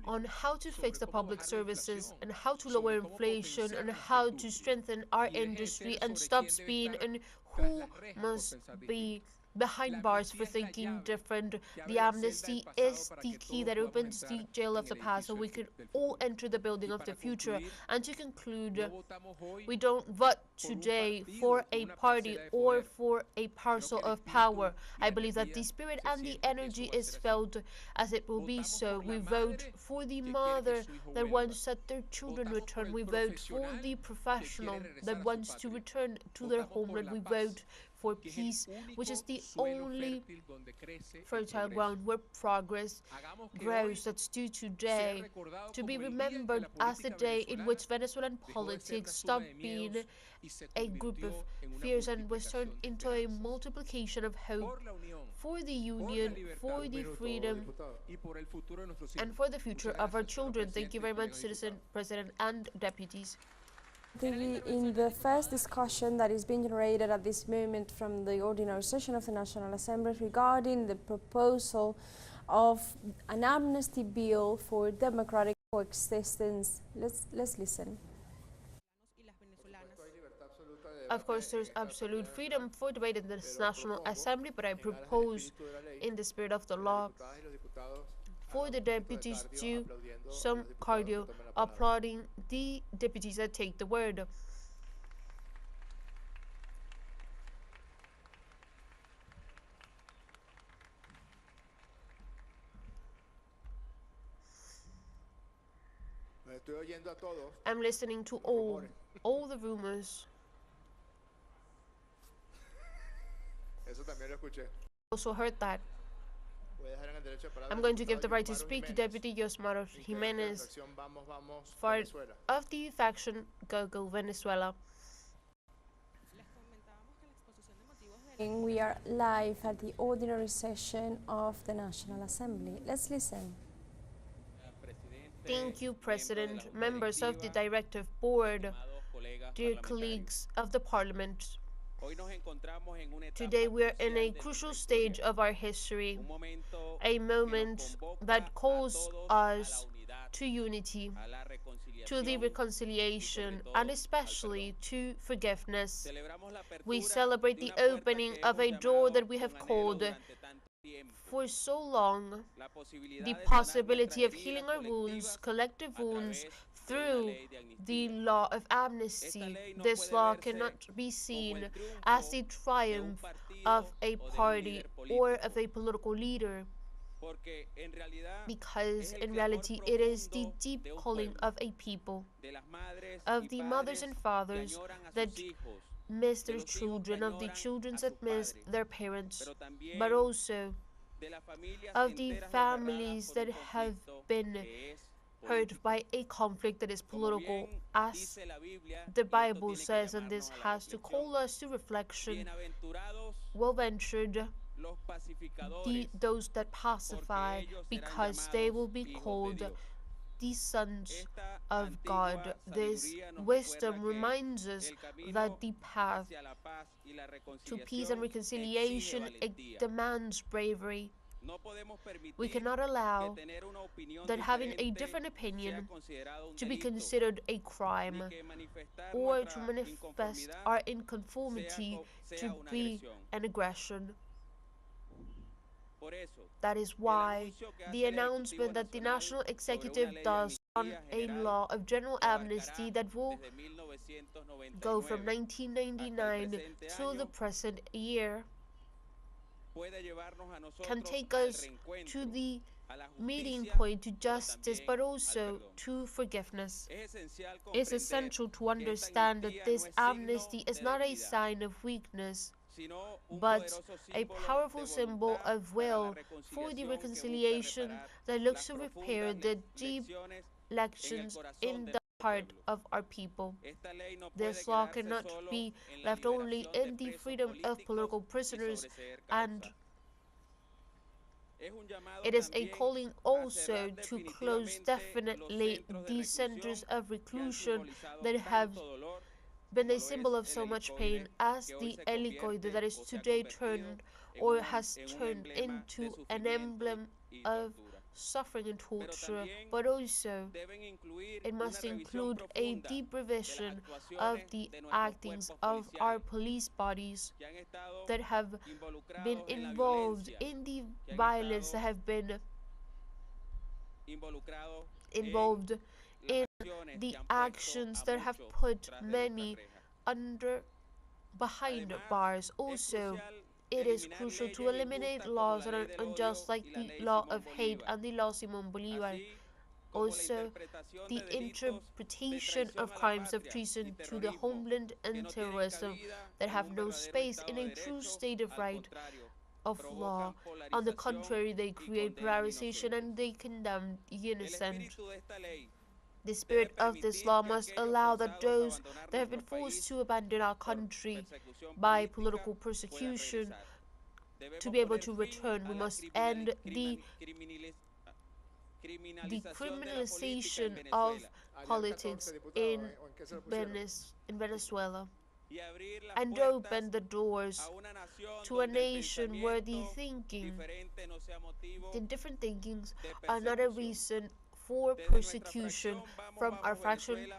on how to fix the public services and how to lower inflation and how to strengthen our industry and stop speed and who must be behind bars for thinking different. The amnesty is the key that opens the jail of the past so we can all enter the building of the future. And to conclude, we don't vote today for a party or for a parcel of power. I believe that the spirit and the energy is felt as it will be so. We vote for the mother that wants that their children return. We vote for the professional that wants to return to their homeland. We vote for peace, which is the only fertile ground where progress grows. That's due today to be remembered as the day in which Venezuelan politics stopped being a group of fears and was turned into a multiplication of hope for the union, for the freedom, and for the future of our children. Thank you very much, Citizen President and deputies. In the first discussion that is being generated at this moment from the ordinary session of the National Assembly regarding the proposal of an amnesty bill for democratic coexistence. Let's listen. Of course, there's absolute freedom for debate in this National Assembly, but I propose, in the spirit of the law, for the deputies to some cardio, applauding the deputies that take the word. I'm listening to all the rumors. Also heard that. I'm going to give the right to speak to Deputy Yosmar Jimenez, part of the faction Go Venezuela. We are live at the ordinary session of the National Assembly. Let's listen. Thank you, President, members of the Directive Board, dear colleagues of the Parliament. Today we are in a crucial stage of our history, a moment that calls us to unity, to the reconciliation, and especially to forgiveness. We celebrate the opening of a door that we have called for so long, the possibility of healing our wounds, collective wounds, through the law of amnesty. This law cannot be seen as the triumph of a party or of a political leader, because in reality it is the deep calling of a people, of the mothers and fathers that miss their children, of the children that miss their parents, but also of the families that have been hurt by a conflict that is political, as the Bible says, and this has to call us to reflection. Well ventured those that pacify, because they will be called the sons of God. This wisdom reminds us that the path to peace and reconciliation, it demands bravery. We cannot allow that having a different opinion to be considered a crime, or to manifest our inconformity to be an aggression. That is why the announcement that the National Executive does on a law of general amnesty that will go from 1999 to the present year can take us to the meeting point, to justice, but also to forgiveness. It's essential to understand that this amnesty is not a sign of weakness, but a powerful symbol of will for the reconciliation that looks to repair the deep lections in the heart of our people. This law cannot be left only in the freedom of political prisoners, and it is a calling also to close definitely these centers of reclusion that have been a symbol of so much pain, as the helicoide that is today turned, or has turned into, an emblem of suffering and torture, but also it must include a deep revision of the actings of our police bodies that have been involved in the violence, that have been involved in the actions that have put many behind bars. Also, it is crucial to eliminate laws that are unjust, like the law of hate and the law Simón Bolívar. Also, the interpretation of crimes of treason to the homeland and terrorism that have no space in a true state of right of law. On the contrary, they create polarization and they condemn the innocent. The spirit of this law must allow that those that have been forced to abandon our country by political persecution to be able to return. We must end the criminalization of politics in Venezuela, and open the doors to a nation where the different thinkings are not a reason for persecution. From our fraction,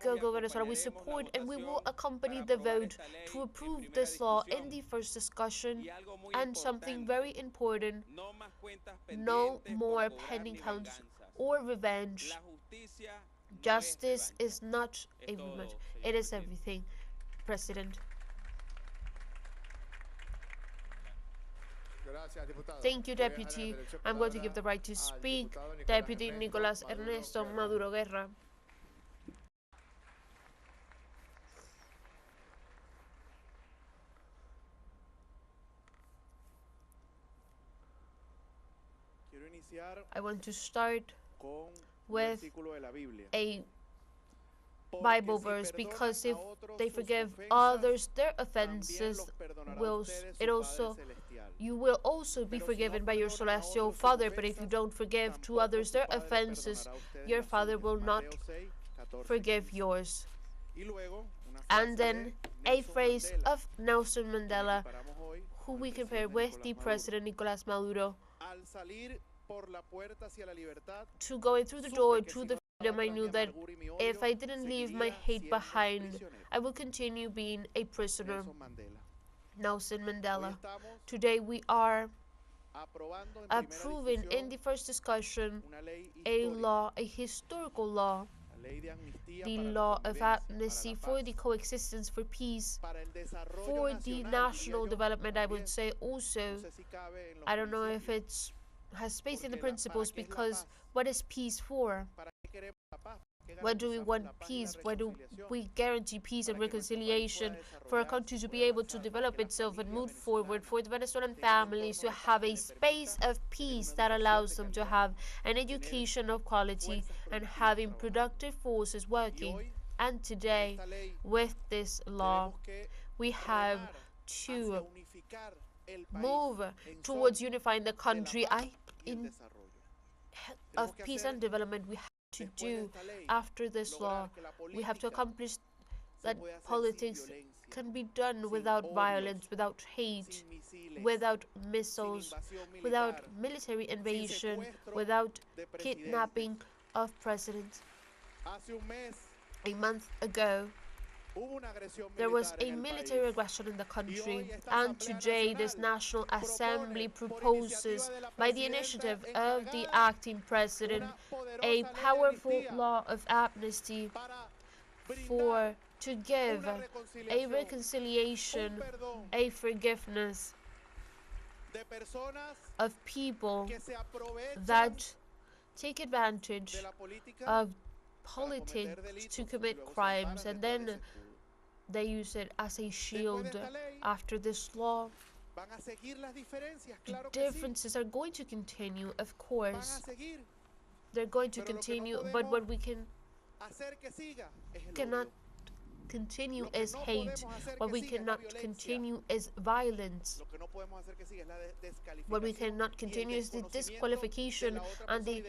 Go Venezuela, we support and we will accompany the vote to approve this law in the first discussion. And something very important, no more pending counts or revenge. Justice is not a revenge, it is everything. President. Thank you, Deputy. I'm going to give the right to speak Deputy Nicolás Ernesto Maduro Guerra. I want to start with a Bible verse, because if they forgive others their offenses, you will also be forgiven by your celestial Father. But if you don't forgive to others their offenses, your Father will not forgive yours. And then a phrase of Nelson Mandela, who we compare with the President Nicolás Maduro. To going through the door to the freedom, I knew that if I didn't leave my hate behind, I would continue being a prisoner. Nelson Mandela. Today we are approving in the first discussion a law, a historical law, the law of amnesty for the coexistence, for peace, for the national development. I would say also, I don't know if it has space in the principles, because what is peace for? Why do we want peace? Why do we guarantee peace and reconciliation? For a country to be able to develop itself and move forward, for the Venezuelan families to have a space of peace that allows them to have an education of quality and having productive forces working. And today, with this law, we have to move towards unifying the country. Of peace and development, we have to do after this law. We have to accomplish that politics can be done without violence, without hate, without missiles, without military invasion, without kidnapping of presidents. A month ago, there was a military aggression in the country, and today this National Assembly proposes, by the initiative of the acting president, a powerful law of amnesty to give a reconciliation, a forgiveness of people that take advantage of politics to commit crimes, and then they use it as a shield. After this law, the differences are going to continue, of course. They're going to continue, but what we cannot continue is hate. What we cannot continue is violence. What we cannot continue is the disqualification and the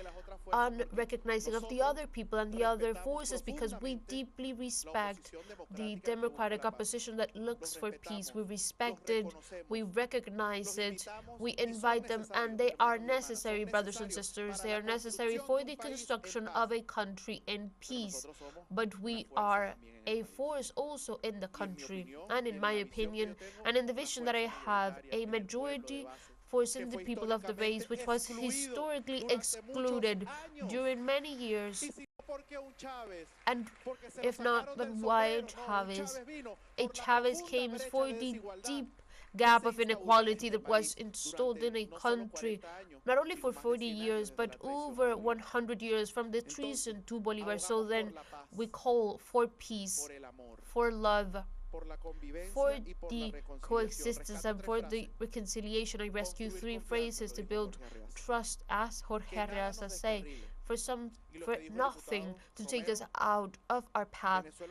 unrecognizing of the other people and the other forces, because we deeply respect the democratic opposition that looks for peace. We respect it, we recognize it, we invite them, and they are necessary, brothers and sisters. They are necessary for the construction of a country in peace. But we are a force also in the country, and in my opinion, and in the vision that I have, a majority force in the people of the base, which was historically excluded during many years. And if not, then why Chavez? A Chavez came for the deep gap of inequality that was installed in a country, not only for 40 years, but over 100 years, from the treason to Bolivar. So then we call for peace, for love, for the coexistence, and for the reconciliation. I rescue three phrases to build trust, as Jorge Arreaza say, for nothing to take us out of our path.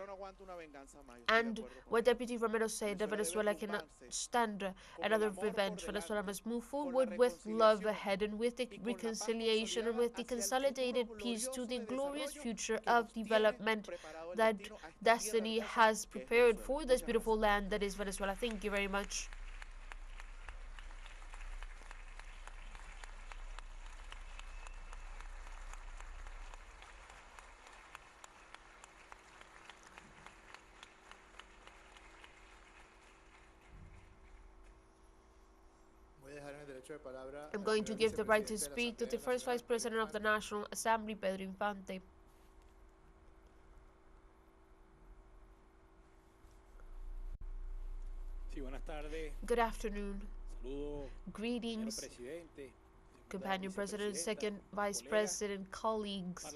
And what Deputy Romero said, that Venezuela cannot stand another revenge. Venezuela must move forward with love ahead, and with the reconciliation, and with the consolidated peace, to the glorious future of development that destiny has prepared for this beautiful land that is Venezuela. Thank you very much. I'm going to give the right to speak to the first Vice President of the National Assembly, Pedro Infante. Good afternoon. Greetings, companion president, second vice president, colleagues,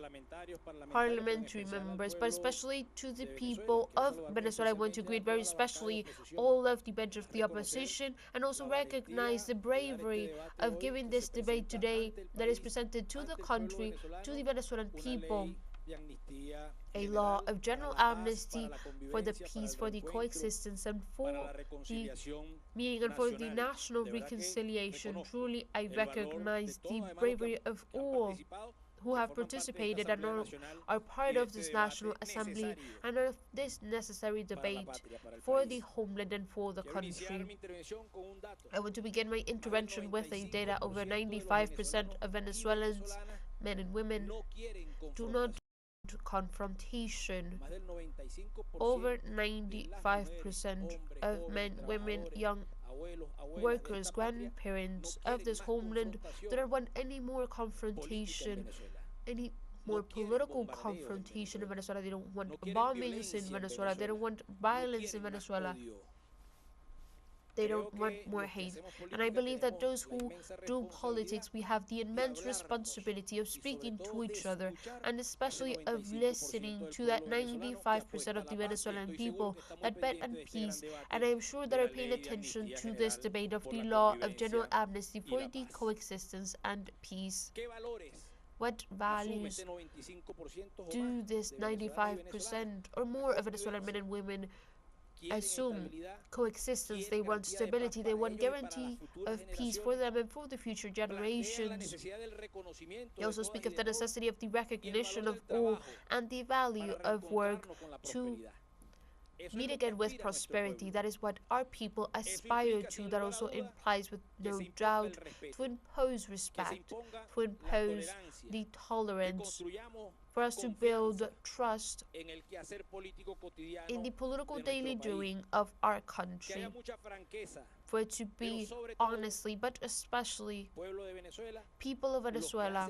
parliamentary members, but especially to the people of Venezuela. I want to greet very especially all of the bench of the opposition, and also recognize the bravery of giving this debate today that is presented to the country, to the Venezuelan people. A law of general amnesty for the peace, for the coexistence, and for the meeting, and for the national reconciliation. Truly, I recognize the bravery of all who have participated and are part of this National Assembly and of this necessary debate for the homeland and for the country. I want to begin my intervention with a data. Over 95% of Venezuelans, men and women, do not confrontation. Over 95% of men, women, young workers, grandparents of this homeland do not want any more confrontation, any more political confrontation in Venezuela. They don't want bombings in Venezuela. They don't want violence in Venezuela. They don't want more hate. And I believe that those who do politics, we have the immense responsibility of speaking to each other, and especially of listening to that 95% of the Venezuelan people that bet on peace. And I am sure that are paying attention to this debate of the law of general amnesty for the coexistence and peace. What values do this 95% or more of Venezuelan men and women assume? Coexistence. They want stability. They want guarantee of peace for them and for the future generations. They also speak of the necessity of the recognition of all and the value of work to meet again with prosperity. That is what our people aspire to. That also implies, with no doubt, to impose respect, to impose the tolerance, for us to build trust in the political daily doing of our country, for it to be honestly, but especially people of Venezuela,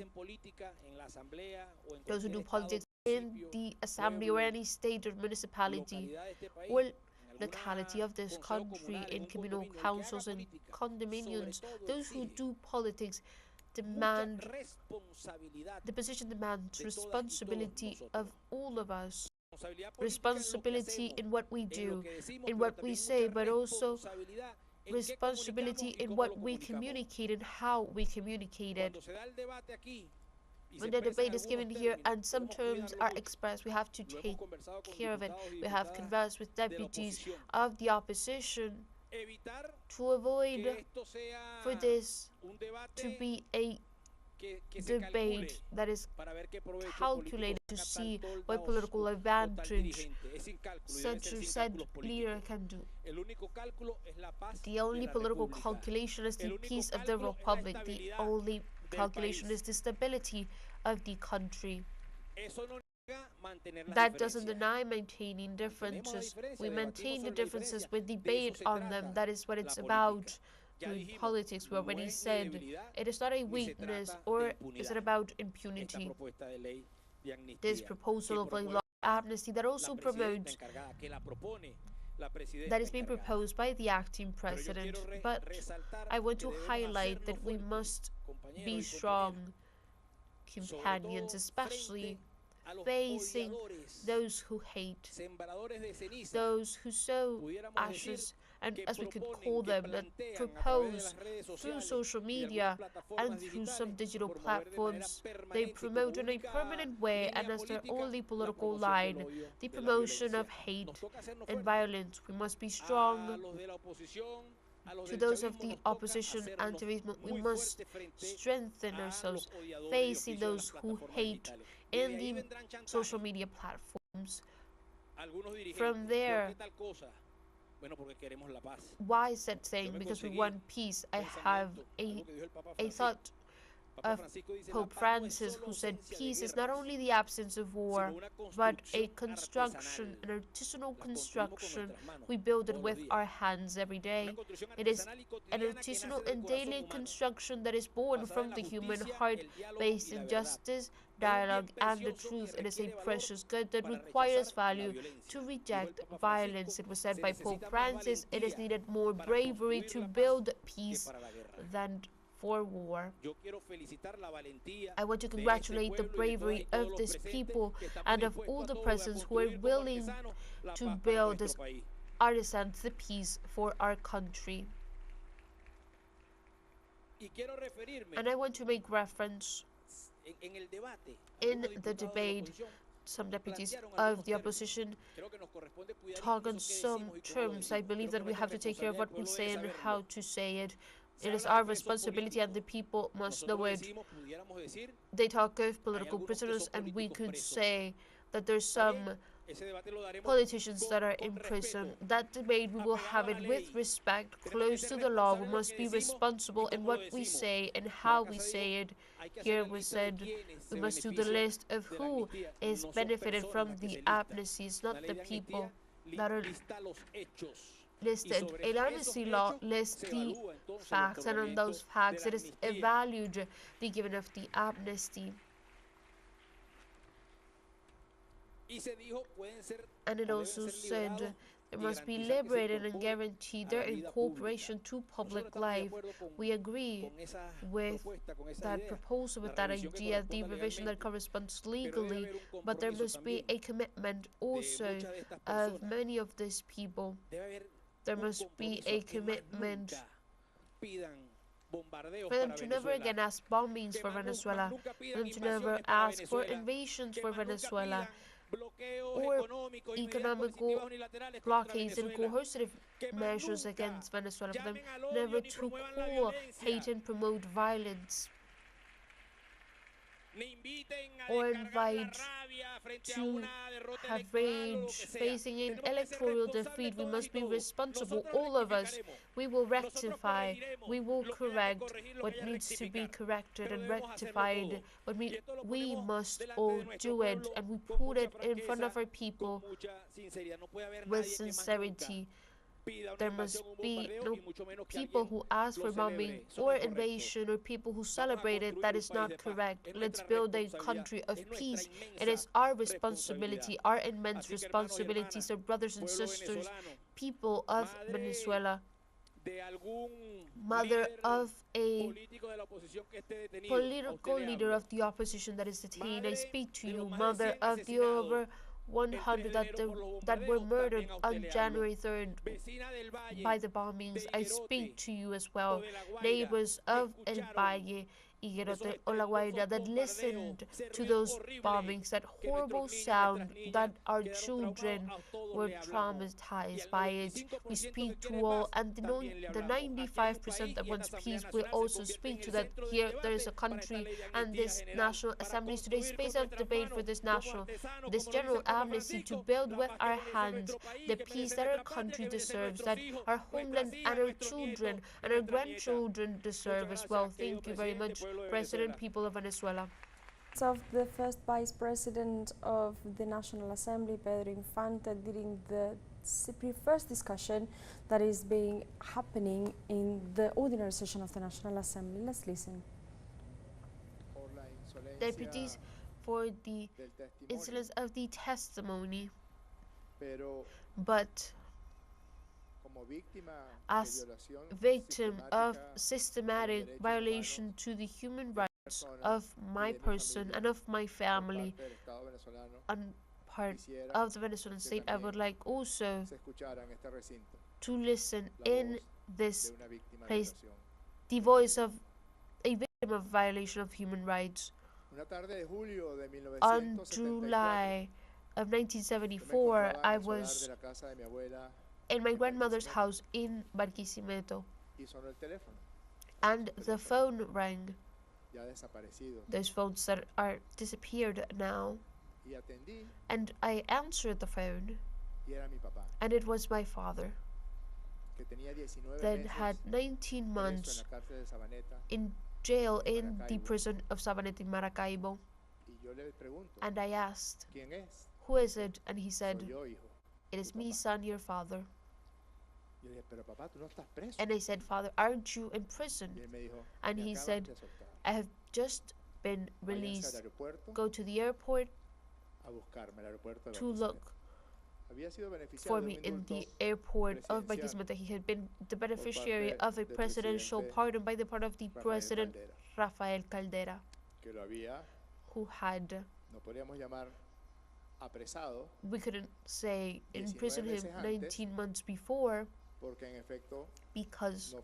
those who do politics in the assembly or any state or municipality or locality of this country, in communal councils and condominiums, those who do politics demand, the position demands responsibility of all of us. Responsibility in what we do, in what we say, but also responsibility in what we communicate and how we communicate it. When the debate is given here and some terms are expressed, we have to take care of it. We have conversed with deputies of the opposition to avoid for this to be a debate that is calculated to see what political advantage such or said leader can do. The only political calculation is the peace of the republic. The only calculation is the stability of the country. That doesn't deny maintaining differences. We maintain the differences with debate on them. That is what it's about. Doing politics, we already said, it is not a weakness, or is it about impunity? This proposal of a law of amnesty that also promotes, that is being proposed by the acting president, but I want to highlight that we must be strong companions, especially facing those who hate, those who sow ashes, and as we could call them, that propose through social media and through some digital platforms. They promote in a permanent way and as their only political line the promotion of hate and violence. We must be strong. To those of the opposition and terrorism, we must strengthen ourselves facing those who hate in the social media platforms. From there, why is that saying? Because we want peace. I have a thought of Pope Francis, who said peace is not only the absence of war, but a construction, an artisanal construction. We build it with our hands every day. It is an artisanal and daily construction that is born from the human heart, based in justice, dialogue, and the truth. It is a precious good that requires value to reject violence. It was said by Pope Francis, it is needed more bravery to build peace than for war. I want to congratulate the bravery of this people and of all the persons who are willing to build as artisans the peace for our country. And I want to make reference in the debate. Some deputies of the opposition talk on some terms. I believe that we have to take care of what we say and how to say it. It is our responsibility and the people must know it. They talk of political prisoners, and we could say that there's some politicians that are in prison. That debate, we will have it with respect, close to the law. We must be responsible in what we say and how we say it. Here we said we must do the list of who is benefited from the amnesty. It's not the people that are listed. An amnesty law lists the facts, and on those facts it is evaluated the giving of the amnesty. And it also said they must be liberated and guarantee their incorporation to public life. We agree with that proposal, with that idea, the revision that corresponds legally, but there must be a commitment also of many of these people. There must be a commitment for them to never again ask bombings for Venezuela, for them to never ask for invasions for Venezuela, or economical blockades and coercive measures against Venezuela, for them never to call, hate and promote violence, or invite to have rage facing an electoral defeat. We must be responsible, all of us. We will rectify, we will correct what needs to be corrected and rectified, but we must all do it, and we put it in front of our people with sincerity. There must be no people who ask for bombing or invasion, or people who celebrate it. That is not correct. Let's build a country of peace. It is our responsibility, our immense responsibility. So brothers and sisters, people of Venezuela, mother of a political leader of the opposition that is detained, I speak to you. Mother of the over 100 that were murdered on January 3rd by the bombings, I speak to you as well. Neighbors of El Valle, Higuerote or La Guaira, that listened to those bombings, that horrible sound, that our children were traumatized by it. We speak to all, and the 95% that wants peace will also speak to that. Here there is a country, and this National Assembly is today's space of debate for this general amnesty to build with our hands the peace that our country deserves, that our homeland and our children and our grandchildren deserve as well. Thank you very much, President, people of Venezuela. Of the first Vice President of the National Assembly, Pedro Infante, during the first discussion that is happening in the ordinary session of the National Assembly. Let's listen. Deputies, for the insolence of the testimony, but as victim of systematic violation to the human rights of my person and of my family and part of the Venezuelan state, I would like also to listen in this place the voice of a victim of violation of human rights. On July of 1974, I was in my grandmother's house in Barquisimeto, and the phone rang. Those phones that are disappeared now. And I answered the phone, and it was my father, that had 19 months in jail in the prison of Sabaneta in Maracaibo. And I asked, who is it? And he said, it is me, son, your father. And I said, Father, aren't you in prison? And he said, I have just been released. Go to the airport to look for me in the airport of Barquisimeto. He had been the beneficiary of a presidential pardon by the part of the President Rafael Caldera, who had, we couldn't say imprison him 19 months before, because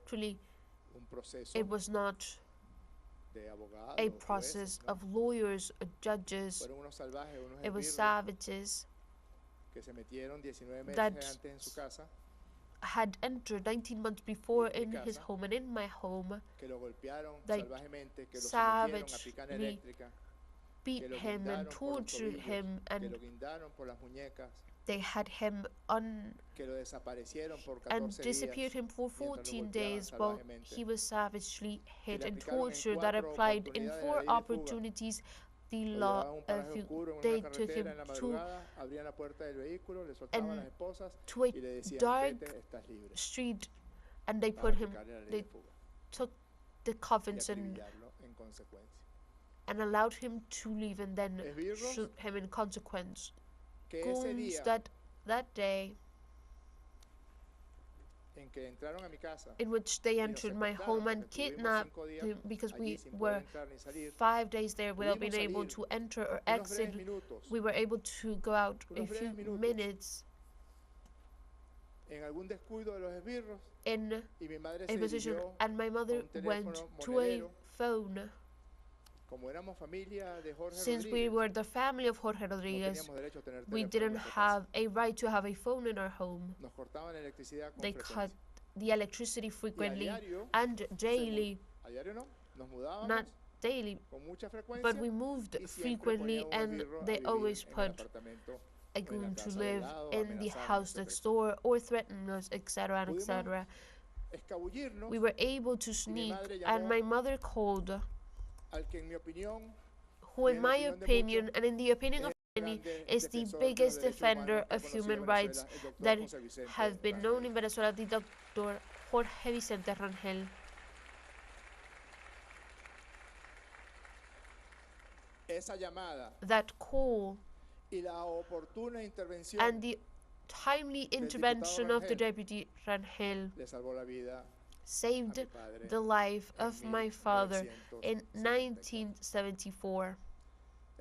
truly it was not a process of lawyers or judges. It was savages that had entered 19 months before in his home and in my home, that savagely beat him and tortured him, and they had him and disappeared him for 14 days while he was savagely hit and tortured. That applied in 4 opportunities the Lo law. llevaban a un paraje oscuro en They una took him carretera en la to madrugada, abrían la puerta del vehículo, le soltaban an las esposas to a y le decían, dark vete, estás libre, street, and they para put him. aplicarle la ley They de fuga took the y coffins and acribillarlo en consecuencia. allowed him to leave, and then Esbirros, shoot him in consequence. que ese Goons día that day en que entraron a mi casa in which they y nos entered my secuestraron, home and porque estuvimos kidnapped 5 días him because we allí sin poder were entrar ni salir, 5 days there without pudimos being able salir to enter or unos breves exit. minutos, We were able to go out a unos few breves minutos minutes en algún descuido de los esbirros, in y mi madre a se position, dirigió and my mother un went teléfono to a monedero. phone. Como éramos familia de Jorge Since we Rodríguez, were the family of Jorge no Rodriguez, teníamos derecho a tener we teléfono en didn't nuestra have casa. a right to have a phone in our home. Nos cortaban la electricidad con They cut frecuencia. the electricity Y frequently a diario, and daily, a diario no, nos mudábamos not daily, con mucha frecuencia but we moved y siempre frequently, ponían un and esbirro a they vivir always en el put apartamento a o en la goon to casa del live lado, in the amenazarnos, house etcétera. next door or threaten us, etc. and Pudimos etc. escabullirnos We were able to sneak, madre and llamó my mother called, al que en mi opinión who y in en la my opinión de opinion muchos and in the opinion of es el many grande is the defensor de los biggest derechos defender humanos que ha of conocido human Venezuela, rights el doctor that José Vicente has been known Rangel. in Venezuela, the Dr. Jorge Vicente Rangel. Esa llamada That call y la oportuna intervención and the timely intervention of the Deputy Rangel le salvó la vida saved a mi padre the life en of my father in 1974. 1974.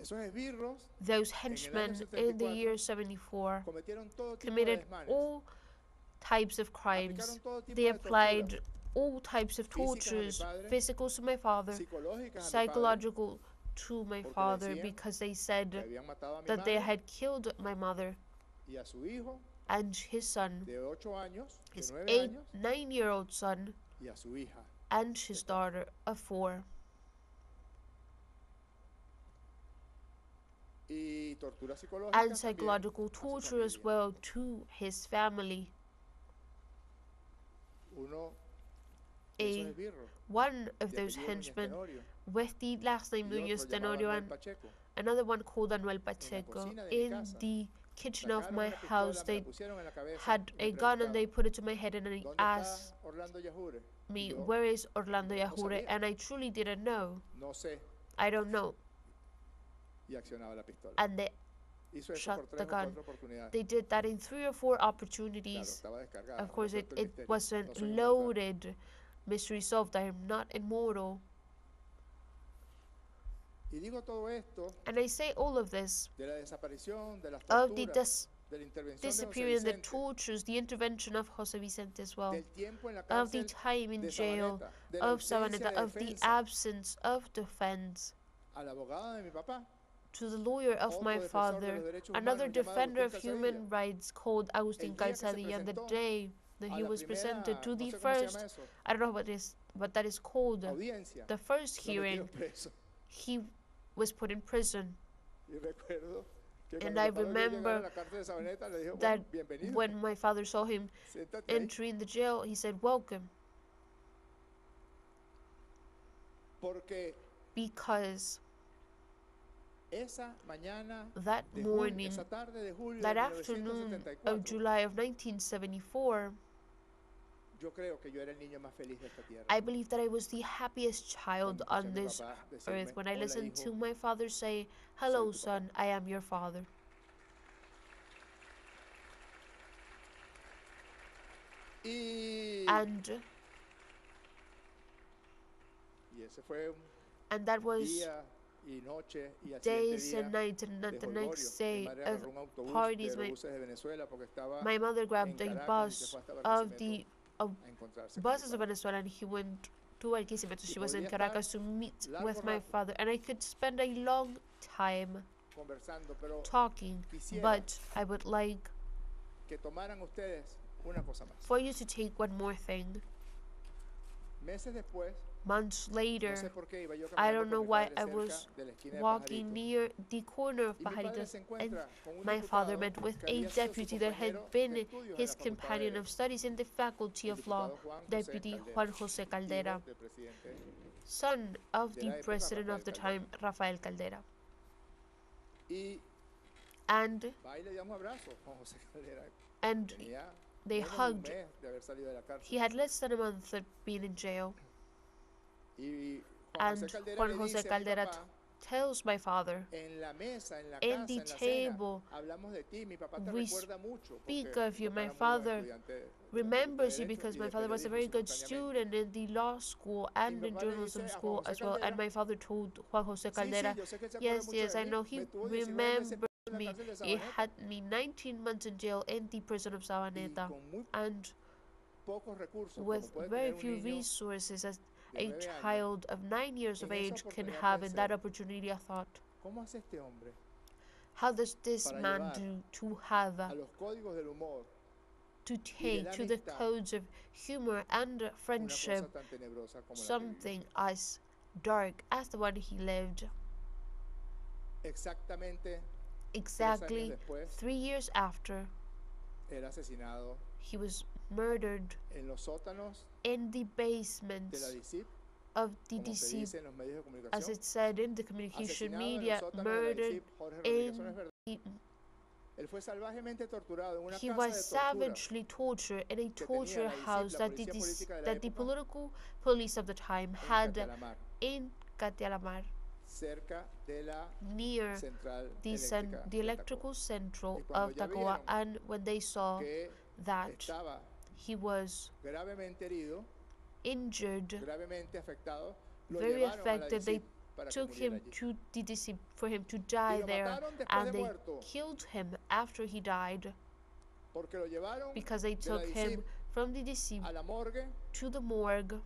Esos esbirros Those en el henchmen año in the 74 year 74 cometieron todo tipo de committed desmanes, all types of crimes. aplicaron todo tipo They de applied torturas, all types of físicas a mi tortures, padre, physical to my father, psicológicas a mi padre, psychological to my porque father, decían because they que said habían matado a mi that they madre had killed my mother y a su hijo and his son, de 8 años, de his 9 años, 9-year-old son, y a su hija. and his daughter of 4. Y tortura psicológica And también psychological a su torture as familia. well to his family. Uno de esos A esbirros, one of de those apellido Núñez henchmen Tenorio, with the last name y Núñez otro llamado Tenorio Manuel and Pacheco, another one called Anuel Pacheco. cocina de mi In casa, the kitchen of sacaron my una pistola, house, me la they pusieron en la cabeza had y me a gun and they preguntaban, put it to my head and they ¿dónde asked está Orlando Yajure? Y me, yo, where is Orlando Yajure? sabía. And I truly didn't know. no sé, I don't know. y accionaba la pistola. And they Hizo eso shot por the 3 o gun. 4 oportunidades. They did that in 3 or 4 Claro, opportunities. estaba descargada. Of course, resuelto el it misterio. wasn't No soy inmortal. loaded. Mystery solved. I am not immortal. Y digo todo esto And I say all of this de la desaparición, de las of the torturas, de la intervención de José disappearing, the Vicente, tortures, the intervention of Jose Vicente as well, del tiempo en la of the cárcel time in de jail, Sabaneta, de la of ausencia Sabaneta, de of the defensa, absence of defense, al abogado de mi papá, to the lawyer of otro my defensor de father, los derechos another humanos llamado defender of Agustín human Calzadilla. rights called Agustin El día que se Calzadilla, the presentó day that a he la was primera, presented to no the sé cómo se first, llama eso, I don't know what that is called, audiencia, the first lo hearing, metieron preso. he was put in prison. Y recuerdo que And cuando I mi papá vio llegar a remember la cárcel de Sabaneta, le dijo, that bueno, bienvenido, when my father saw him siéntate ahí, entering the jail, he said, "Welcome," porque because esa mañana that de julio, morning, esa tarde de julio that de afternoon 1974, of July of 1974, yo creo que yo era el niño más feliz de esta tierra. I believe that I was the happiest child Cuando escuché a on mi this papá earth decirme, when I "Hola, listened hijo, to my father say, "Hello, soy tu papá." son, I am your father." Y And ese fue un that was día y noche y al siguiente days día and nights, and de the holgorio. next Mi day madre of agarró un autobús parties. de los buses de Venezuela porque estaba My mother en grabbed a Caracas y se bus fue hasta of the Barquisimeto a encontrarse con mi buses of padre. Venezuela, and he went to Barquisimeto. She was in podría estar Caracas to meet largo with my rato father, and I could spend a long time Conversando, pero talking, quisiera but I would like que tomaran ustedes una cosa más. for you to take one more thing. Meses después, Months no later, sé por qué iba yo I caminando don't con know mi why padre I cerca was de la esquina de walking Pajaritos. near the corner of Y mi padre Pajaritos, se and encuentra con un my father diputado met with que a había sido su deputy that had compañero de been estudios en his la Facultad de companion of Derecho, studies in the Faculty el of Law, diputado Juan José Deputy Caldera, Juan José Caldera, hijo del presidente son of de the la época, president Rafael of the Caldera. time, Rafael Caldera. Y and va y le dio un abrazo. Juan José Caldera and tenía they menos de un hugged. mes de haber salido de la He cárcel. had less than a month of being in jail. Y And Juan le Jose dice a mi Caldera papá, tells my father, en la mesa, en la in casa, the en la cena, table, hablamos de ti, mi papá te we recuerda mucho, speak porque of you. mi papá My era muy buen father estudiante remembers de you because Derecho y my de father was a Periodismo very good simultáneamente. student in the law school Y and mi in papá le journalism dice a Juan school José as well. And Caldera, my father told Juan Jose sí, Caldera, yo sé que él se acuerda yes, mucho yes, de I mí, know me he tuvo 19 meses remembers en la me. cárcel de He Sabaneta had me 19 months in jail in the prison of y Sabaneta, con muy and pocos recursos, como with puede very tener un few niño resources as de a 9 años. child of 9 years of En esa age can oportunidad have. In that pensé, opportunity, I thought, ¿cómo hace este hombre how does this para man llevar do to have, a los códigos del humor to y de take la to the amistad codes of humor and una friendship cosa tan tenebrosa como la que something vivimos? as dark as the one he lived? Exactamente 3 años Exactly después, 3 years after, era asesinado he was murdered en los sótanos in the de la basements DICIP, of the como se DC, dice en los medios de as comunicación. it said in the communication Asesinado en los media, sótanos de la murdered DICIP, Jorge Rodríguez. Eso no in es verdad. the, Él fue salvajemente torturado en una he casa was de tortura savagely tortured in a que tenía torture la DICIP, house la that the, policía política de la that the época, political police of the time en had Catialamar, in Catialamar, cerca de la near central the, eléctrica the de electrical Tacoa. central Y cuando of ya Tacoa, vieron and when they saw que that estaba he was gravemente herido, injured, gravemente afectado, lo very llevaron a la affected, they DICIP para que took muriera him allí. to the DC for him to Y die lo there, mataron después and de they muerto, killed him after he died porque lo llevaron because they de la took DICIP him from the DC a la morgue to the morgue,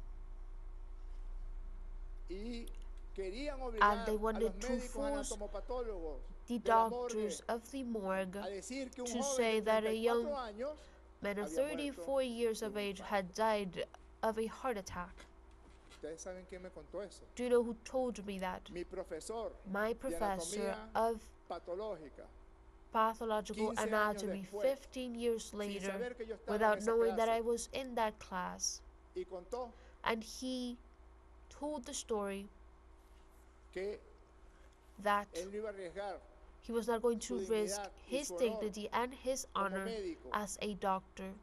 y querían and they obligar a wanted los to médicos force anatomopatólogos the de la morgue doctors of the morgue a decir que un to joven say de that a young 34 años man of había muerto 34 years de of un age infarto. had died of a heart attack. Ustedes saben quién me contó eso. Do you know who told me that? Mi profesor My de professor anatomía of patológica, pathological 15 años anatomy después, 15 years sin later, saber que yo estaba en without esa knowing that clase, I was in that class, y contó and he told the story que that él no iba a arriesgar he was not going to su risk dignidad y his su honor dignity and his como honor médico, as a doctor,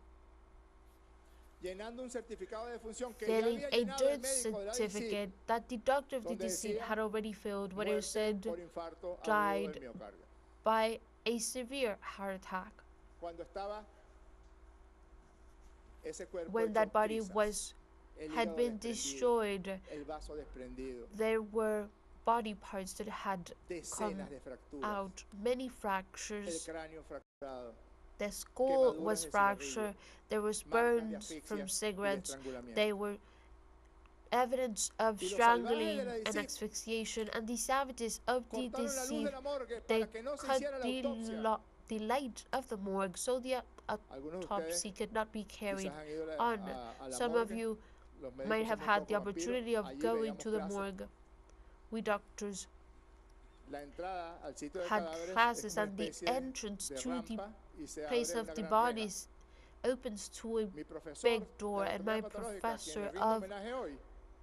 llenando un certificado de función que ya filling había a llenado el death médico de la DICIP, certificate that the doctor of the donde deceased decía had already filled, where it muerte said por infarto agudo died del miocardio. by a severe heart attack, Cuando estaba ese cuerpo when hecho that body trizas, el had hígado been desprendido, destroyed. el vaso desprendido, There were body parts that had come decenas de fracturas, out, many el fractures. cráneo fracturado, The skull quemaduras was de fractured. cigarrillo, There was marcas de burns from asfixia y de cigarettes. estrangulamiento. They were evidence of Y los strangling salvajes de la and DICIP asphyxiation, and the savages of the cortaron la luz de deceased, la morgue they para que no se cut hiciera la the, autopsia. the light of the morgue so the Algunos de autopsy ustedes could not be carried quizás han ido on. a la Some of morgue. you Los might médicos have somos un had the poco vampiros. opportunity of Allí going veíamos to the clases. morgue. We doctors La entrada al sitio de had cadáveres classes, es una and the especie entrance de to the rampa y se place abre of una the gran reja. bodies opens to a Mi profesor big de door, and my anatomía patológica, a quien professor le rindo of homenaje hoy,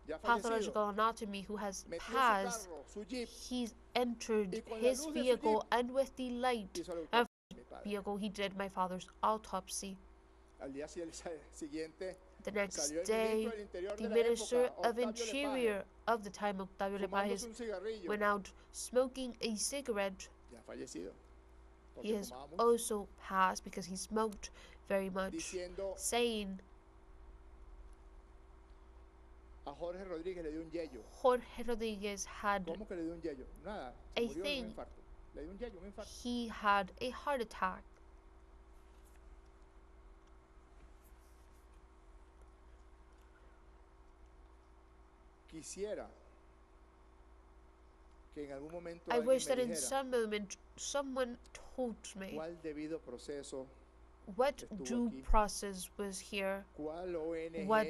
ya fallecido, pathological anatomy, who has metió su passed, carro, su jeep, he entered y con la his luz de su vehicle, jeep and with the light hizo la of autopsia de mi padre. vehicle he did my father's autopsy. Al día siguiente The next salió el day, ministro del Interior the de la Minister época, of Octavio Interior Lepage, of the time, Octavio fumándose Lepage, un cigarrillo, went out smoking a cigarette. ya fallecido, He porque has fumaba mucho, also passed because he smoked very much, diciendo saying a Jorge Rodríguez le dio un yello. Jorge Rodriguez had ¿Cómo que le dio un yello? Nada, se a murió de un thing. infarto. Le dio un yello, un infarto. He had a heart attack. Quisiera que en algún momento I alguien wish me that in dijera some moment someone told me cuál debido proceso, what estuvo due aquí, process was here, cuál ONG what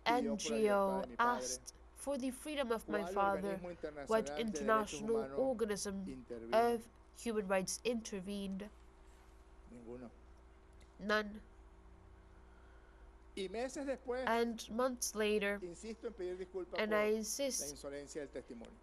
pidió por la libertad NGO de mi padre, asked for the freedom of my cuál father, organismo what internacional de derechos international humanos organism intervino. of human rights intervened. Ninguno. None. Y meses después, And months later, insisto en pedir disculpas and por I la insist, insolencia del testimonio.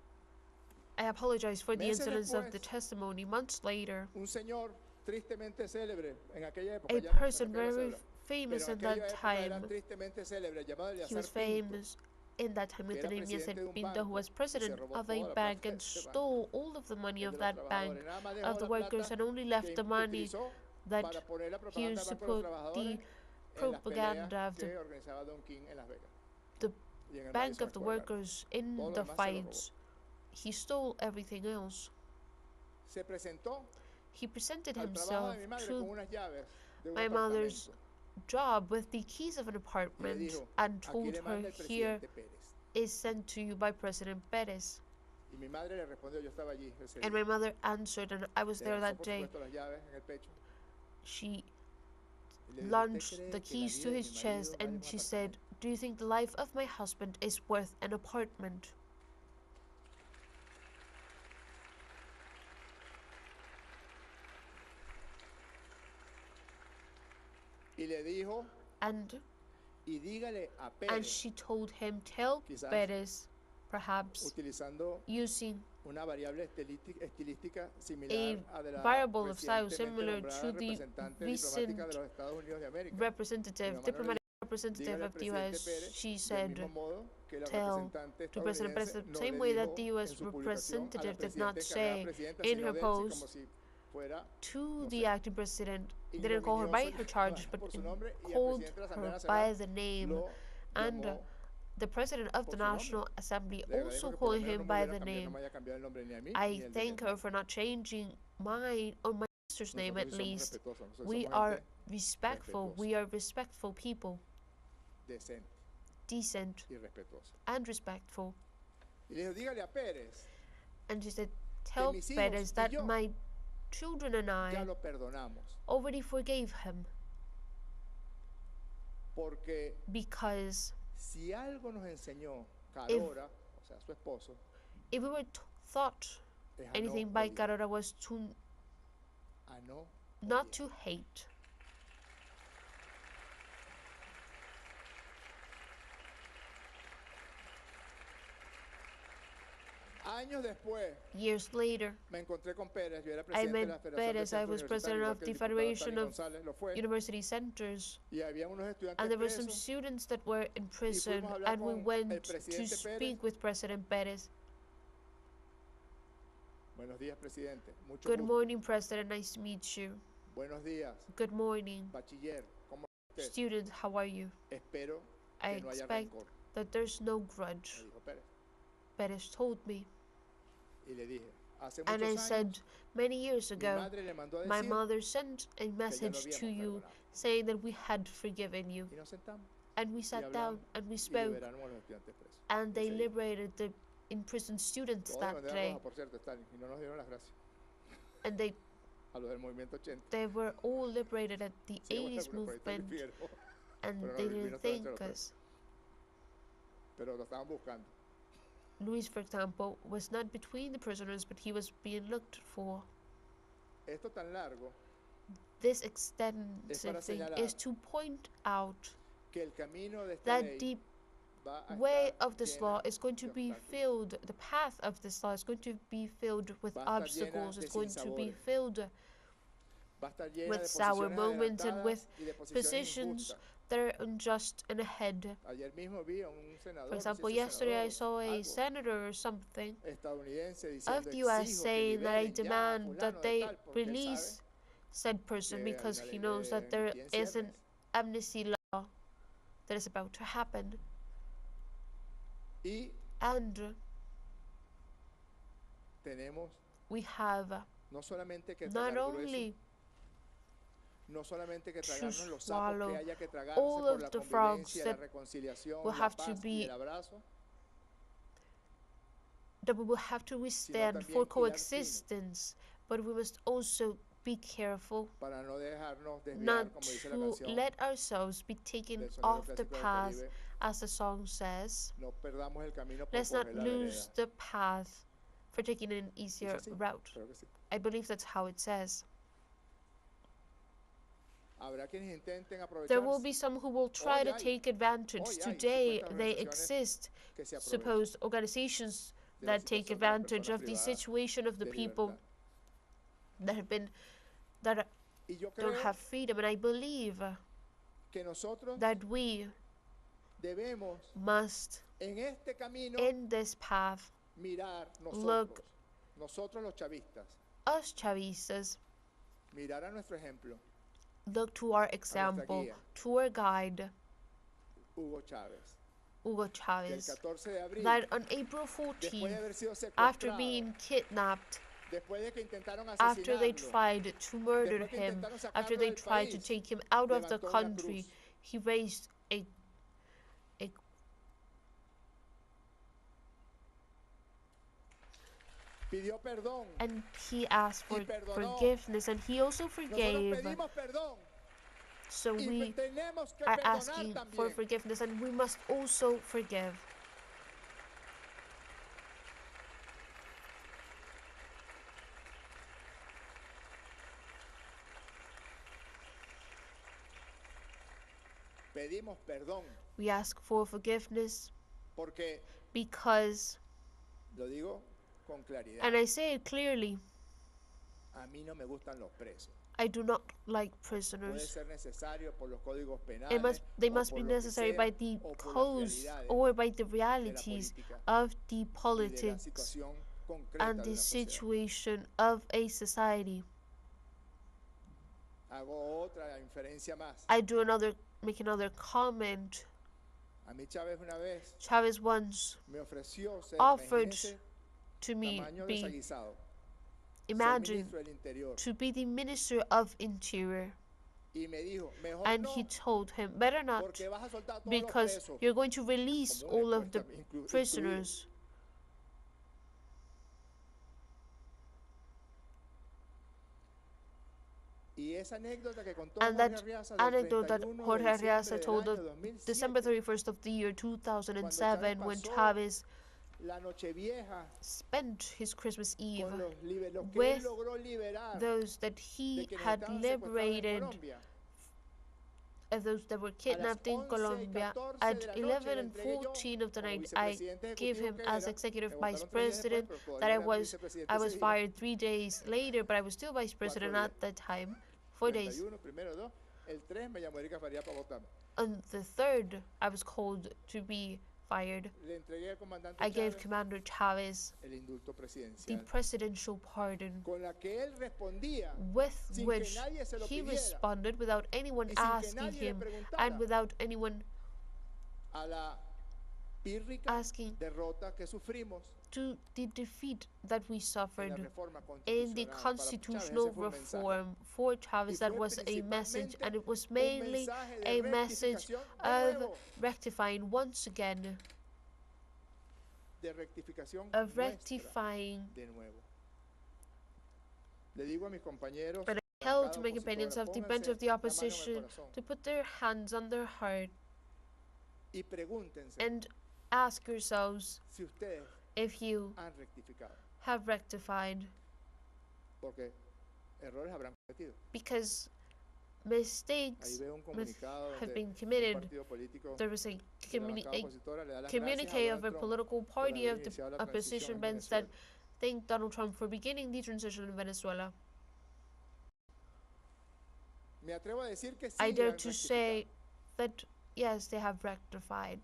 I apologize for the Meses incidents of the después, testimony. Months later, un señor tristemente célebre en aquella época, a ya no, en person aquella very cédula, famous pero en in that aquella época era time, tristemente célebre, llamado he Eleazar was Pinto, famous in that time with que the era name Yasser presidente de un Pinto, who banco was y se president robó of a toda la bank plata and de ese banco, stole all of the money el of de los that bank, trabajadores. Nada más of dejó the la workers, plata and only que left the money utilizó that para poner la he propaganda del used to Banco de los put Trabajadores the en las peleas propaganda of que organizaba Don King en Las Vegas the y en el Bank Madison of the Square Garden. Workers in Todo lo the demás se lo robó. fights. He stole everything else. Se presentó He presented al trabajo himself de mi madre to con unas llaves de un my mother's apartamento job with the keys of an y le apartment dijo, and aquí told le her, manda el here presidente Pérez. is sent to you by President Perez. Y mi madre le respondió, yo estaba allí ese And día. my mother answered, and I was Le there lanzó, that por day. supuesto, las llaves en el pecho She y le dijo, ¿usted launched cree the que la keys vida to de his mi chest marido vale and un she said, apartamento? do you think the life of my husband is worth an apartment? Y le dijo, And y dígale a and Pérez, she told him, tell Quizás Perez, perhaps utilizando using una variable estilística a similar a de la variable of style recientemente similar nombrada to the representante diplomática recent de los Estados Unidos de América. Mi representative, mamá no le diplomatic dijo, representative dígale al of the presidente US, Pérez, she del said, mismo modo que la tell representante to President Perez estadounidense the no same le way that dijo the en US su publicación a la representative did not presidenta encargada say presidenta, in sino her Delcy, post como si fuera, to no the sé, acting president, didn't call her ignominioso by her charge, llamarla but por su nombre, y el called presidente de la Asamblea her by Nacional the name, lo and llamó the president of por the su nombre. National Assembly Le agradezco also que por lo calling menos no him me by hubiera the cambiado, no name. me haya cambiado el nombre ni a mí ni I el de mi thank her hermano. for not changing mine or my sister's name Nosotros at sí somos least. respetuosos, nosotros We somos are gente respectful. respetuosa, We are respectful people, decente decent y respetuosa. and respectful. Y le dijo, dígale a Pérez And she said, tell mis hijos Perez y that yo my children and ya I lo perdonamos, already forgave him, porque because si algo nos enseñó Carora, o sea, su esposo, if we were taught es a anything no by odiar, Carora was to a no not odiar. to hate. Años después Years later, me encontré con Pérez, yo era I presidente de la met Federación de Perez. I Centros was Universitarios, president igual of que the el diputado Federation Stanley of González lo fue, University Centers, y había unos estudiantes and there were some presos, students that were in y prison, fuimos a hablar and we con el went to presidente Pérez. speak with President Perez. Buenos días, presidente, mucho Good gusto. morning, President. Nice to meet you. Buenos días, Good morning, bachiller, ¿cómo está usted? student. How are you? Espero I que no haya expect rencor, that there's no grudge. me dijo Pérez. Perez told me, Y le dije, hace and I muchos said años, many years mi ago, madre le mandó a my decir mother sent a que ya lo message to habíamos you perdonado. saying that we had forgiven you. Y nos sentamos And we y sat down hablamos and we y spoke, liberaron a los estudiantes presos. and they ese día. liberated the imprisoned students Todos de that bandera day. roja, por cierto, Stalin, y no nos dieron las gracias And a los del movimiento 80. they were all liberated at the Sí, bueno, 80s pero por ahí está movement, Figueroa, and pero no, they Luis didn't no estaba thank entre los us. pero lo estaban buscando. Luis, for example, was not between the prisoners, but he was being looked for. Esto tan largo This extensive thing señalar is to point out que el camino de esta that ley the va a way estar of this llena law is going to de be obstáculos. filled, the path of this law is going to be filled with Va a estar llena obstacles, de it's going to be sinsabores. filled Va a estar llena with de sour posiciones moments and with adelantadas y de posiciones positions injustas. that are unjust and ahead. Ayer mismo vi a un senador, For no sé example, si es yesterday I senador, saw a algo, senator or something estadounidense of diciendo, the US exijo que saying that I liberen ya a demand fulano that de they tal, porque él release said person que hay because una he ley knows de that there amnistía en is an ciernes. amnesty law that is about to happen. Y And tenemos we have no solamente que not tragar grueso, only no solamente que to tragarnos los sapos swallow que haya que tragarse all por of la the frogs convivencia, la that reconciliación, will la have to paz y be el abrazo, that we will have to withstand también for hilar fino. coexistence, but we must also be careful para no dejarnos desviar, not como dice la to canción, let ourselves be taken del sonero off the clásico del path, Caribe. as the song says. No perdamos el camino por Let's not coger la lose vereda. the path for taking an easier Dice así, route. creo que sí. I believe that's how it says. Habrá quienes intenten There will aprovecharse be some who will try Hoy to hay- take advantage. hoy hay Today, supuestas they organizaciones exist que se aprovechan. supposed organizations that take advantage of the situation of the people that have been don't have freedom. And I believe that we must, in this path, look, us Chavistas, look to our example, to our guide, Hugo Chavez, that on April 14th, after being kidnapped, after they tried to murder him, after they tried to take him out of the country, he raised a and he asked for forgiveness, and he also forgave. So we are asking for forgiveness, and we must also forgive. We ask for forgiveness because, and I say it clearly, I do not like prisoners. They must be necessary by the codes or by the realities of the politics and the situation of a society. I make another comment. Chavez once offered to me to be the Minister of Interior. And he told him, better not, because you're going to release all of the prisoners. And that anecdote that Jorge Arriaza told on December 31st of the year 2007, when Chavez spent his Christmas Eve with those that he had liberated, those that were kidnapped in Colombia. At 11:14 of the night, I gave him as executive vice president. That I was fired 3 days later, but I was still vice president at that time. 4 days. On the 3rd, I was called to be fired. I gave Commander Chavez the presidential pardon, with which he responded without anyone asking him and without anyone asking to the defeat that we suffered in the constitutional reform for Chavez. That was a message, and it was mainly a message of rectifying once again, of rectifying. But I tell to my companions of the bench of the opposition to put their hands on their heart and ask yourselves if you have rectified, because mistakes have been committed. There was a communique of a political party of the opposition bench that thanked Donald Trump for beginning the transition in Venezuela. I dare to say that yes, they have rectified.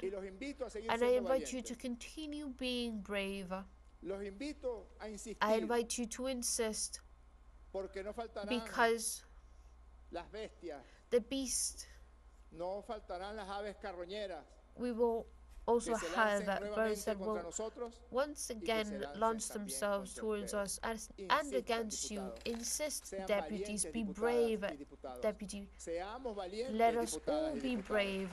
And I invite you to continue being brave. I invite you to insist, because the beast, we will also have birds that will once again launch themselves towards us and against you. Insist, deputies, be brave, deputy. Let us all be brave.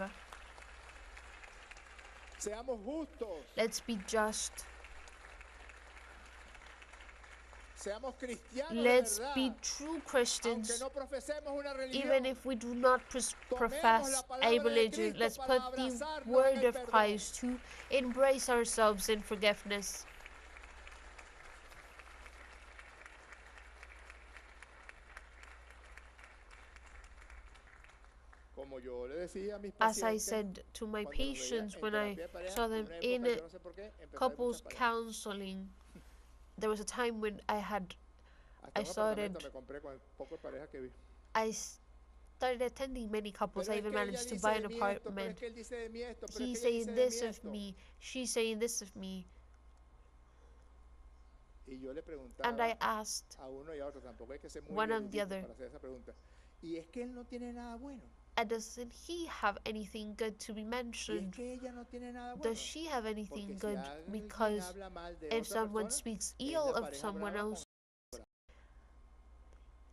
Let's be just. Let's be true Christians, even if we do not profess a religion. Let's put the word of Christ to embrace ourselves in forgiveness. como yo le decía a mis As I pacientes, said to my cuando los veía patients en when I terapia de pareja, saw them una época, in yo no sé por qué, empezó a haber couples muchas parejas. counseling, there was a time when Hasta I un apartamento started me compré con el poco de pareja que vi. I started attending many couples. Pero I es even que ella managed to dice buy de an mí esto, pero es apartment. que él dice de mí esto, pero es He's que ella dice saying de mí this of esto. me, she's saying this of me. Y yo le And preguntaba I asked a uno y a otro, tampoco hay que ser muy one and the erudito other, para hacer esa pregunta. Y es que él no tiene nada bueno. and doesn't he have anything good to be Y es mentioned? que ella no tiene nada bueno. Does she have anything Porque si good? alguien Because habla mal de if otra someone persona, speaks es ill la of pareja someone brava else, con...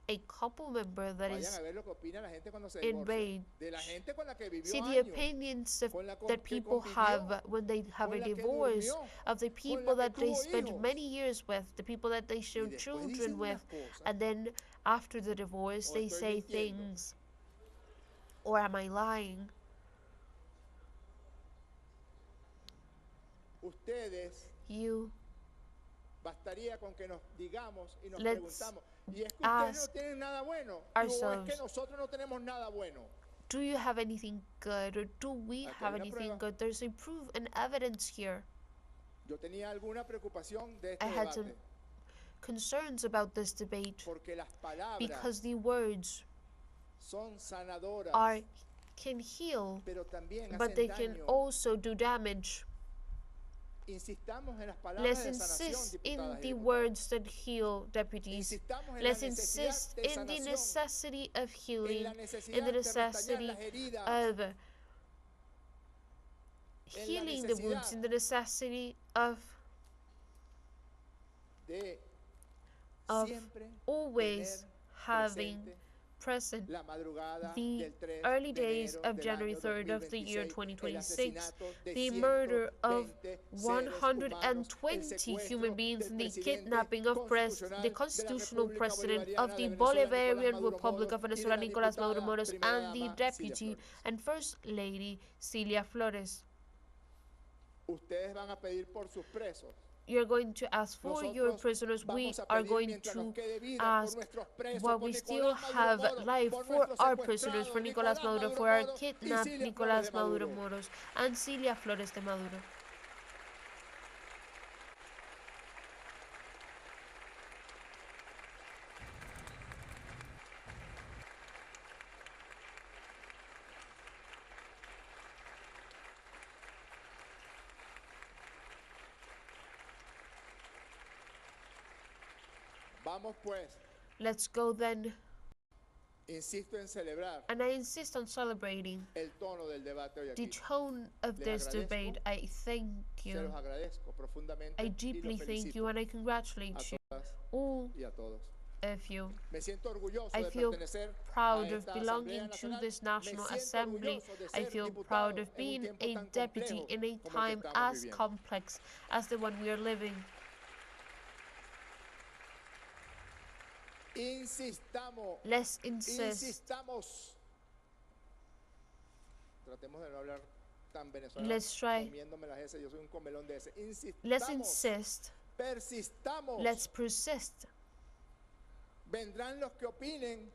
a couple member that Vayan is a ver lo que opina la gente cuando se divorcia. enraged. De la gente con la que vivió See the años, opinions con la that que people convivió, have when they have con a la que divorce, durmió, of the con people la que that they tuvo spent hijos. many years with, the people that they Y share después children dicen with, unas cosas, and then after the divorce o they estoy say mintiendo. things. Or am I lying? Ustedes, You, bastaría con que nos digamos y nos let's preguntamos, ¿y es que ustedes no ask tienen nada bueno? ¿O es que ourselves, nosotros no tenemos nada bueno? do you have anything good, or do we Aquí have hay una anything prueba. good? There's a proof and evidence here. Yo tenía alguna preocupación de este I had debate, some concerns about this debate porque las palabras because the words son sanadoras, can heal, pero también but hacen they can daño. also do damage. Insistamos en las palabras Let's de sanación, insist diputadas in y the diputados. words that heal, deputies. Insistamos en Let's la necesidad insist de in the sanación, necessity of en healing, la in necesidad the de restañar necessity las heridas, of en la healing the wounds, necesidad in the necessity of de siempre always tener having presente present la madrugada the del 3 early de days enero of del January año 3rd of the year 2026, 2026, el asesinato de the murder of 120 120 seres human humanos, beings, el and the secuestro kidnapping of the constitutional de la president República of the Bolivariana de Bolivarian Republic of Venezuela, Venezuela, y de la Nicolás Maduro diputada Moros, primera and the dama, Cilia deputy Flores. and first lady, Cilia Flores. Ustedes van a pedir por sus presos. You're going to ask for your Nosotros prisoners. We vamos a are pedir going mientras nos to quede vida por ask nuestros presos, while por we still Nicolás Maduro have Moros, life por for nuestros our prisoners, for secuestrados, Nicolás Maduro, for our Moros y kidnapped Cilia Flores Nicolás de Maduro Maduro. Moros, and Cilia Flores de Maduro. Vamos pues, Let's go then, insisto en celebrar and I insist on celebrating el tono del debate hoy the aquí. tone of Les this agradezco, debate. I thank Se you. los agradezco profundamente I y deeply los thank felicito you, and I a congratulate you, todas all y a todos. of you. Me siento orgulloso I de feel pertenecer proud a of esta belonging Asamblea to Nacional. this Me National siento Assembly. orgulloso de I ser feel diputado proud of en un being tiempo a tan deputy complejo in a como el que time estamos as viviendo. complex as the one we are living. Let's insist. Insistamos. Tratemos de no hablar tan venezolano. Let's try. Comiéndome las S, yo soy un comelón de S. Let's Insistamos. insist. Persistamos. Let's persist. Vendrán los que opinen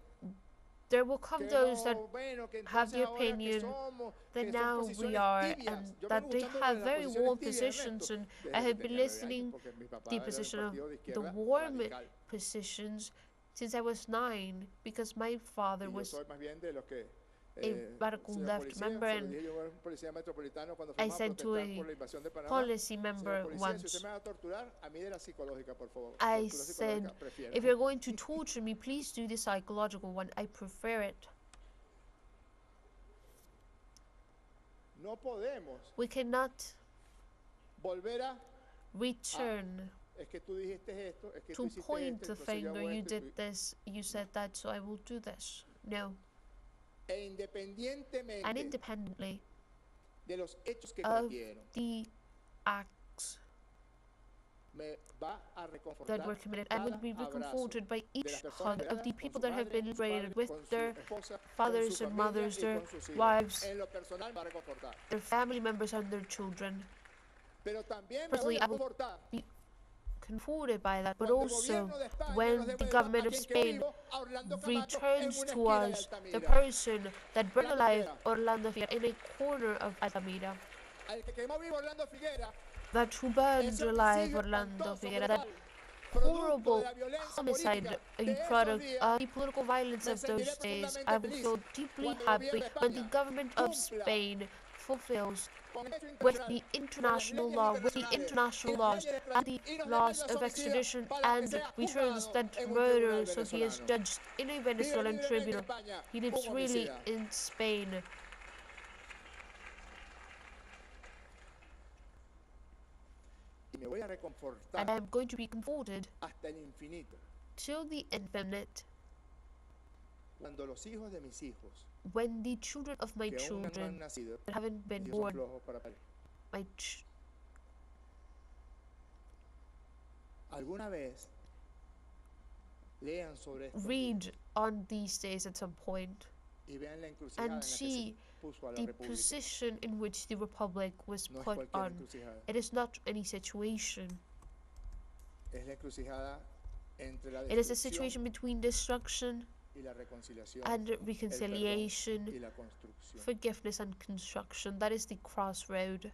There will come que those that no, bueno, que have the entonces ahora que opinion somos, that que son now we posiciones are, tibias. and Yo that vengo they escuchando have de las very posiciones warm tibias, positions, Ernesto, and desde I que have been tenía 9 años, listening porque mi papá the era del position of partido de the izquierda warm radical. positions since I was 9, because my father Y yo was soy más bien de los que a radical señor left policía, member, se lo and dije yo era un policía metropolitano cuando I fuimos a said to protestar a por la invasión de Panamá. policy Señor member policía, si once, usted me va a torturar, a mí de la psicológica, por favor. I Tortura said, psicológica, prefiero. if you're going to torture me, please do the psychological one. I prefer it. No podemos We cannot volver a return es que tú dijiste esto, es que tú to hiciste point esto, the entonces yo finger. hago You esto, y did this, you said that, so I will do this. No. e independientemente And independently de los hechos que of cometieron, the acts me va a reconfortar that were committed, I will be cada abrazo reconforted by de each las personas hug of liberadas the con people su that have madre, been con su liberated padre, with con su their esposa, fathers con su and familia mothers, y their con sus hijos. wives, En lo personal me va a reconfortar. their family members, and their children. Pero también me Personally, voy a I will reconfortar be comforted by that, but also when the government of Spain returns to us the person that burned alive Orlando Figuera in a corner of Altamira, that who burned alive Orlando Figuera, that horrible homicide, a product of the political violence of those days. I will feel deeply happy when the government of Spain fulfills with the international law, with the international laws and the laws of extradition and returns that murder. So he is judged in a Venezuelan tribunal. He lives really in Spain. And I am going to be comforted till the infinite when the children of my children that haven't been born, read on these days at some point and see the position in which the Republic was put on. It is not any situation. It is a situation between destruction and reconciliation, forgiveness and construction. That is the crossroad.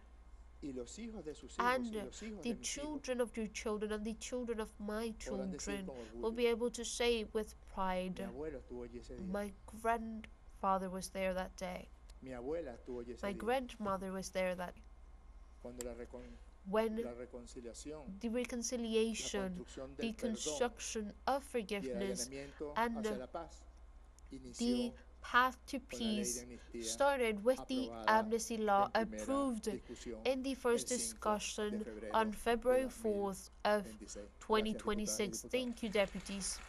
And the children of your children and the children of my children will be able to say with pride, my grandfather was there that day. My grandmother was there that when the reconciliation, the construction of forgiveness, and the path to peace started with the Amnesty Law approved in the first discussion on February 4th of 2026. Thank you, deputies.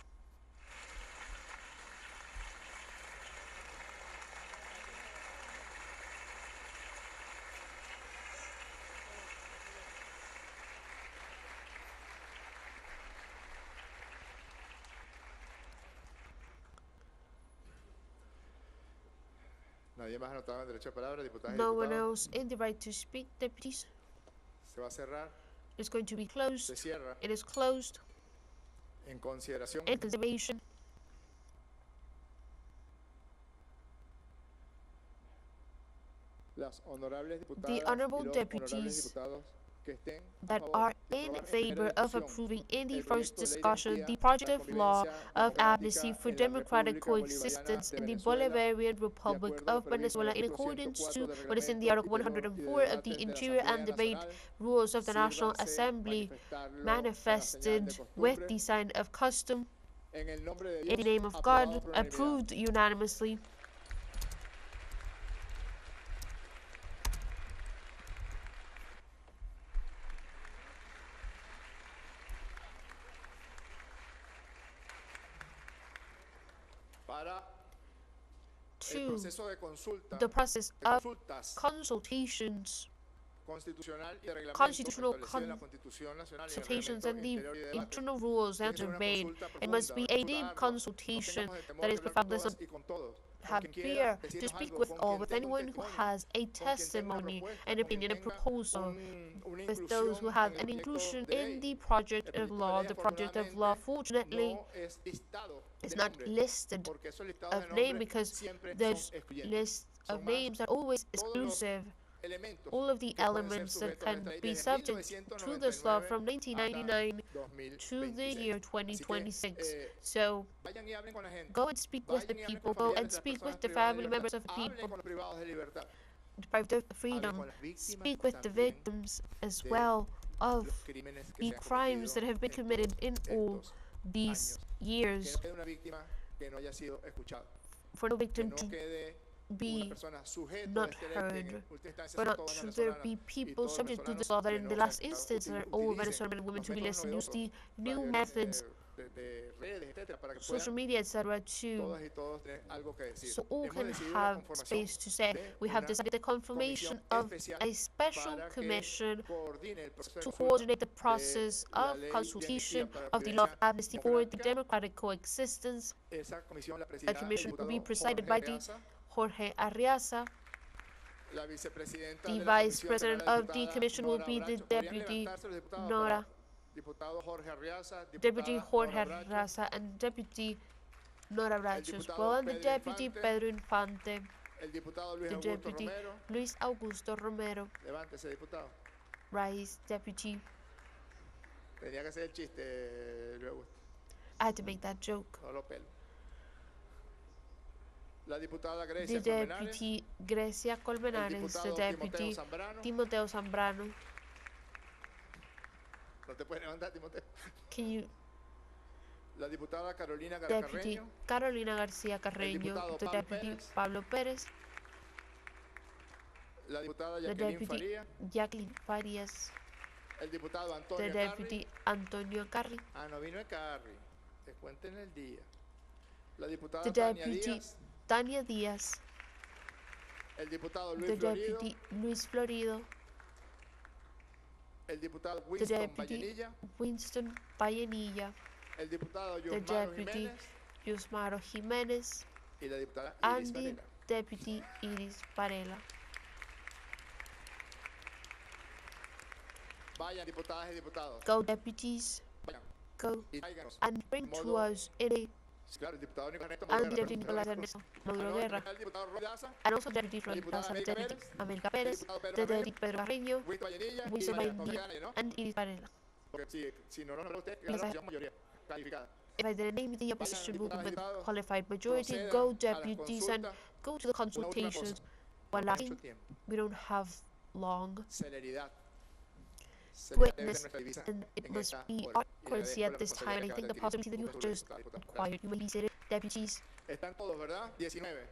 No one else in the right to speak, deputies. It's going to be closed. It is closed. In consideration. The honorable deputies that are in favor of approving in the first discussion the project of law of amnesty for democratic coexistence in the Bolivarian Republic of Venezuela in accordance to what is in the Article 104 of the Interior and Debate Rules of the National Assembly, manifested with the sign of custom, in the name of God, approved unanimously. To the process of consultations, constitutional consultations and the internal rules that are made. It must be a deep consultation that is profoundly have fear to speak with all, with anyone who has a testimony, an opinion, a proposal, with those who have an inclusion in the project of law. The project of law, fortunately, is not listed of name because those lists of names are always exclusive. All of the elements that can be subject to this law from 1999 to the year 2026. So go and speak with the people, go and speak with the family members of the people deprived of freedom, speak with the victims as well of the crimes that have been committed in all these years, for no victim to be not heard, for not should there be people subject to this law that in the last instance are all Venezuelan men and women to be listened, use the new methods, social media, etc. too, so all can have space to say. We have decided the confirmation of a special commission to coordinate the process of consultation of the law of amnesty for the democratic coexistence. A commission will be presided by the Jorge Arriaza. The vice president of the commission will be the deputy Nora. Diputado Jorge Arriaza, Deputy diputada Jorge Nora Bracho, Raza, and Deputy Nora Brachos, diputado well, and the Pedro Deputy Infante, Pedro Infante, el diputado Luis the Augusto Deputy Romero. Luis Augusto Romero, Levántese, diputado. Rise Deputy. Tenía que hacer el chiste, Luis Augusto. I had to make that joke. No lo pelo. La diputada The Grecia Colmenares, Deputy Grecia el Colmenares, the diputado Deputy Timoteo Zambrano. Timoteo Zambrano. No te puedes levantar, Timoteo. Can you, La diputada Carolina Deputy Carreño, Carolina García Carreño, diputado the Pablo Deputy Pérez, Pablo Pérez, la diputada the Jacqueline Deputy Faría, Jacqueline Farias, el diputado the Antonio Deputy Carri. Antonio Carri, Ah, no vino el Carri. Descuenten el día. La diputada the Tania Deputy Díaz, Tania Díaz, el diputado the Luis Florido, Deputy Luis Florido, el diputado the Winston Deputy Vallenilla, Winston Vallenilla, el diputado the Yusmaro Deputy Jiménez Yusmaro Jiménez, y la diputada Iris and the Varela. Deputy Iris Varela. Vayan, diputadas y diputados. Go deputies, Vayan go y tráiganos. and bring to Modo- us in a Sí, claro, el diputado Nicolás Ernesto and Maduro the Guerra, Nicolás perdón. Ernesto Ah, Maduro no, Guerra, el diputado Roy Daza, and also Deputy la diputada Florida, América Deputy Pérez, América el Pérez, diputado Pedro the Carreño, Deputy Pedro Carreño, Winston Vallenilla y Winston María Vallenilla, Togana, ¿no? and Iris Varela. Porque si no lo usted, Yes, ganó la mayoría calificada. If I didn't name the Vayan, opposition diputadas y movement with diputados, qualified majority, procedan go a las deputies and consultas. go to the Una última consultations. cosa, Well, no I hay mucho think tiempo. we don't have long, Celeridad. Celeridad debe ser witness, nuestra divisa and it en must esta be hora. our Y le courtesy agradezco at la this time, and I responsabilidad think the que possibility that you adquirir have como just diputada, diputada. acquired. You may be seated, deputies. Están todos, ¿verdad? 19.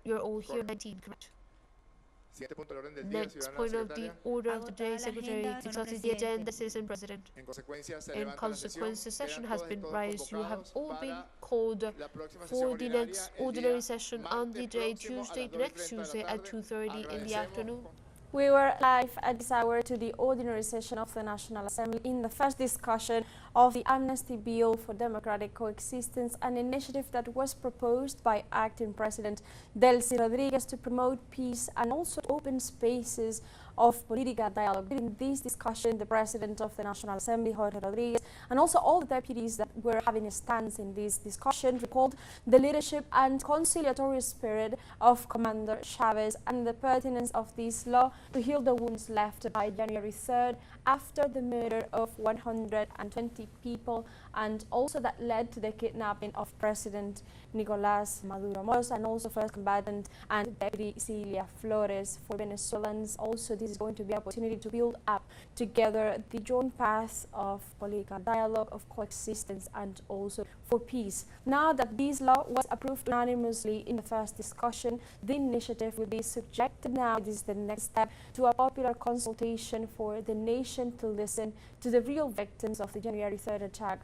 You're all here, Correct. 19, correct? Siguiente punto del orden del día, Next ciudadana point of the secretaria. order of the Agotada day, la Secretary, agenda, exhausts señor the presidente. agenda, Citizen President. En consecuencia, se In levanta la consequence, the sesión. session Quedan has todas y been todos raised. You have convocados all been para called la próxima sesión for the ordinaria next el ordinary día session on the martes day próximo a Tuesday, las the next 2:30 de Tuesday la at tarde. 2:30 in the Agradecemos afternoon. We were live at this hour to the ordinary session of the National Assembly in the first discussion of the Amnesty Bill for Democratic Coexistence, an initiative that was proposed by Acting President Delcy Rodriguez to promote peace and also open spaces of political dialogue. During this discussion, the President of the National Assembly, Jorge Rodriguez, and also all the deputies that were having a stance in this discussion recalled the leadership and conciliatory spirit of Commander Chavez and the pertinence of this law to heal the wounds left by January 3rd after the murder of 120 people, and also that led to the kidnapping of President Nicolás Maduro Moros and also first combatant and Deputy Celia Flores. For Venezuelans, also this is going to be an opportunity to build up together the joint path of political dialogue, of coexistence, and also for peace. Now that this law was approved unanimously in the first discussion, the initiative will be subjected now, this is the next step, to a popular consultation for the nation to listen to the real victims of the January 3rd attack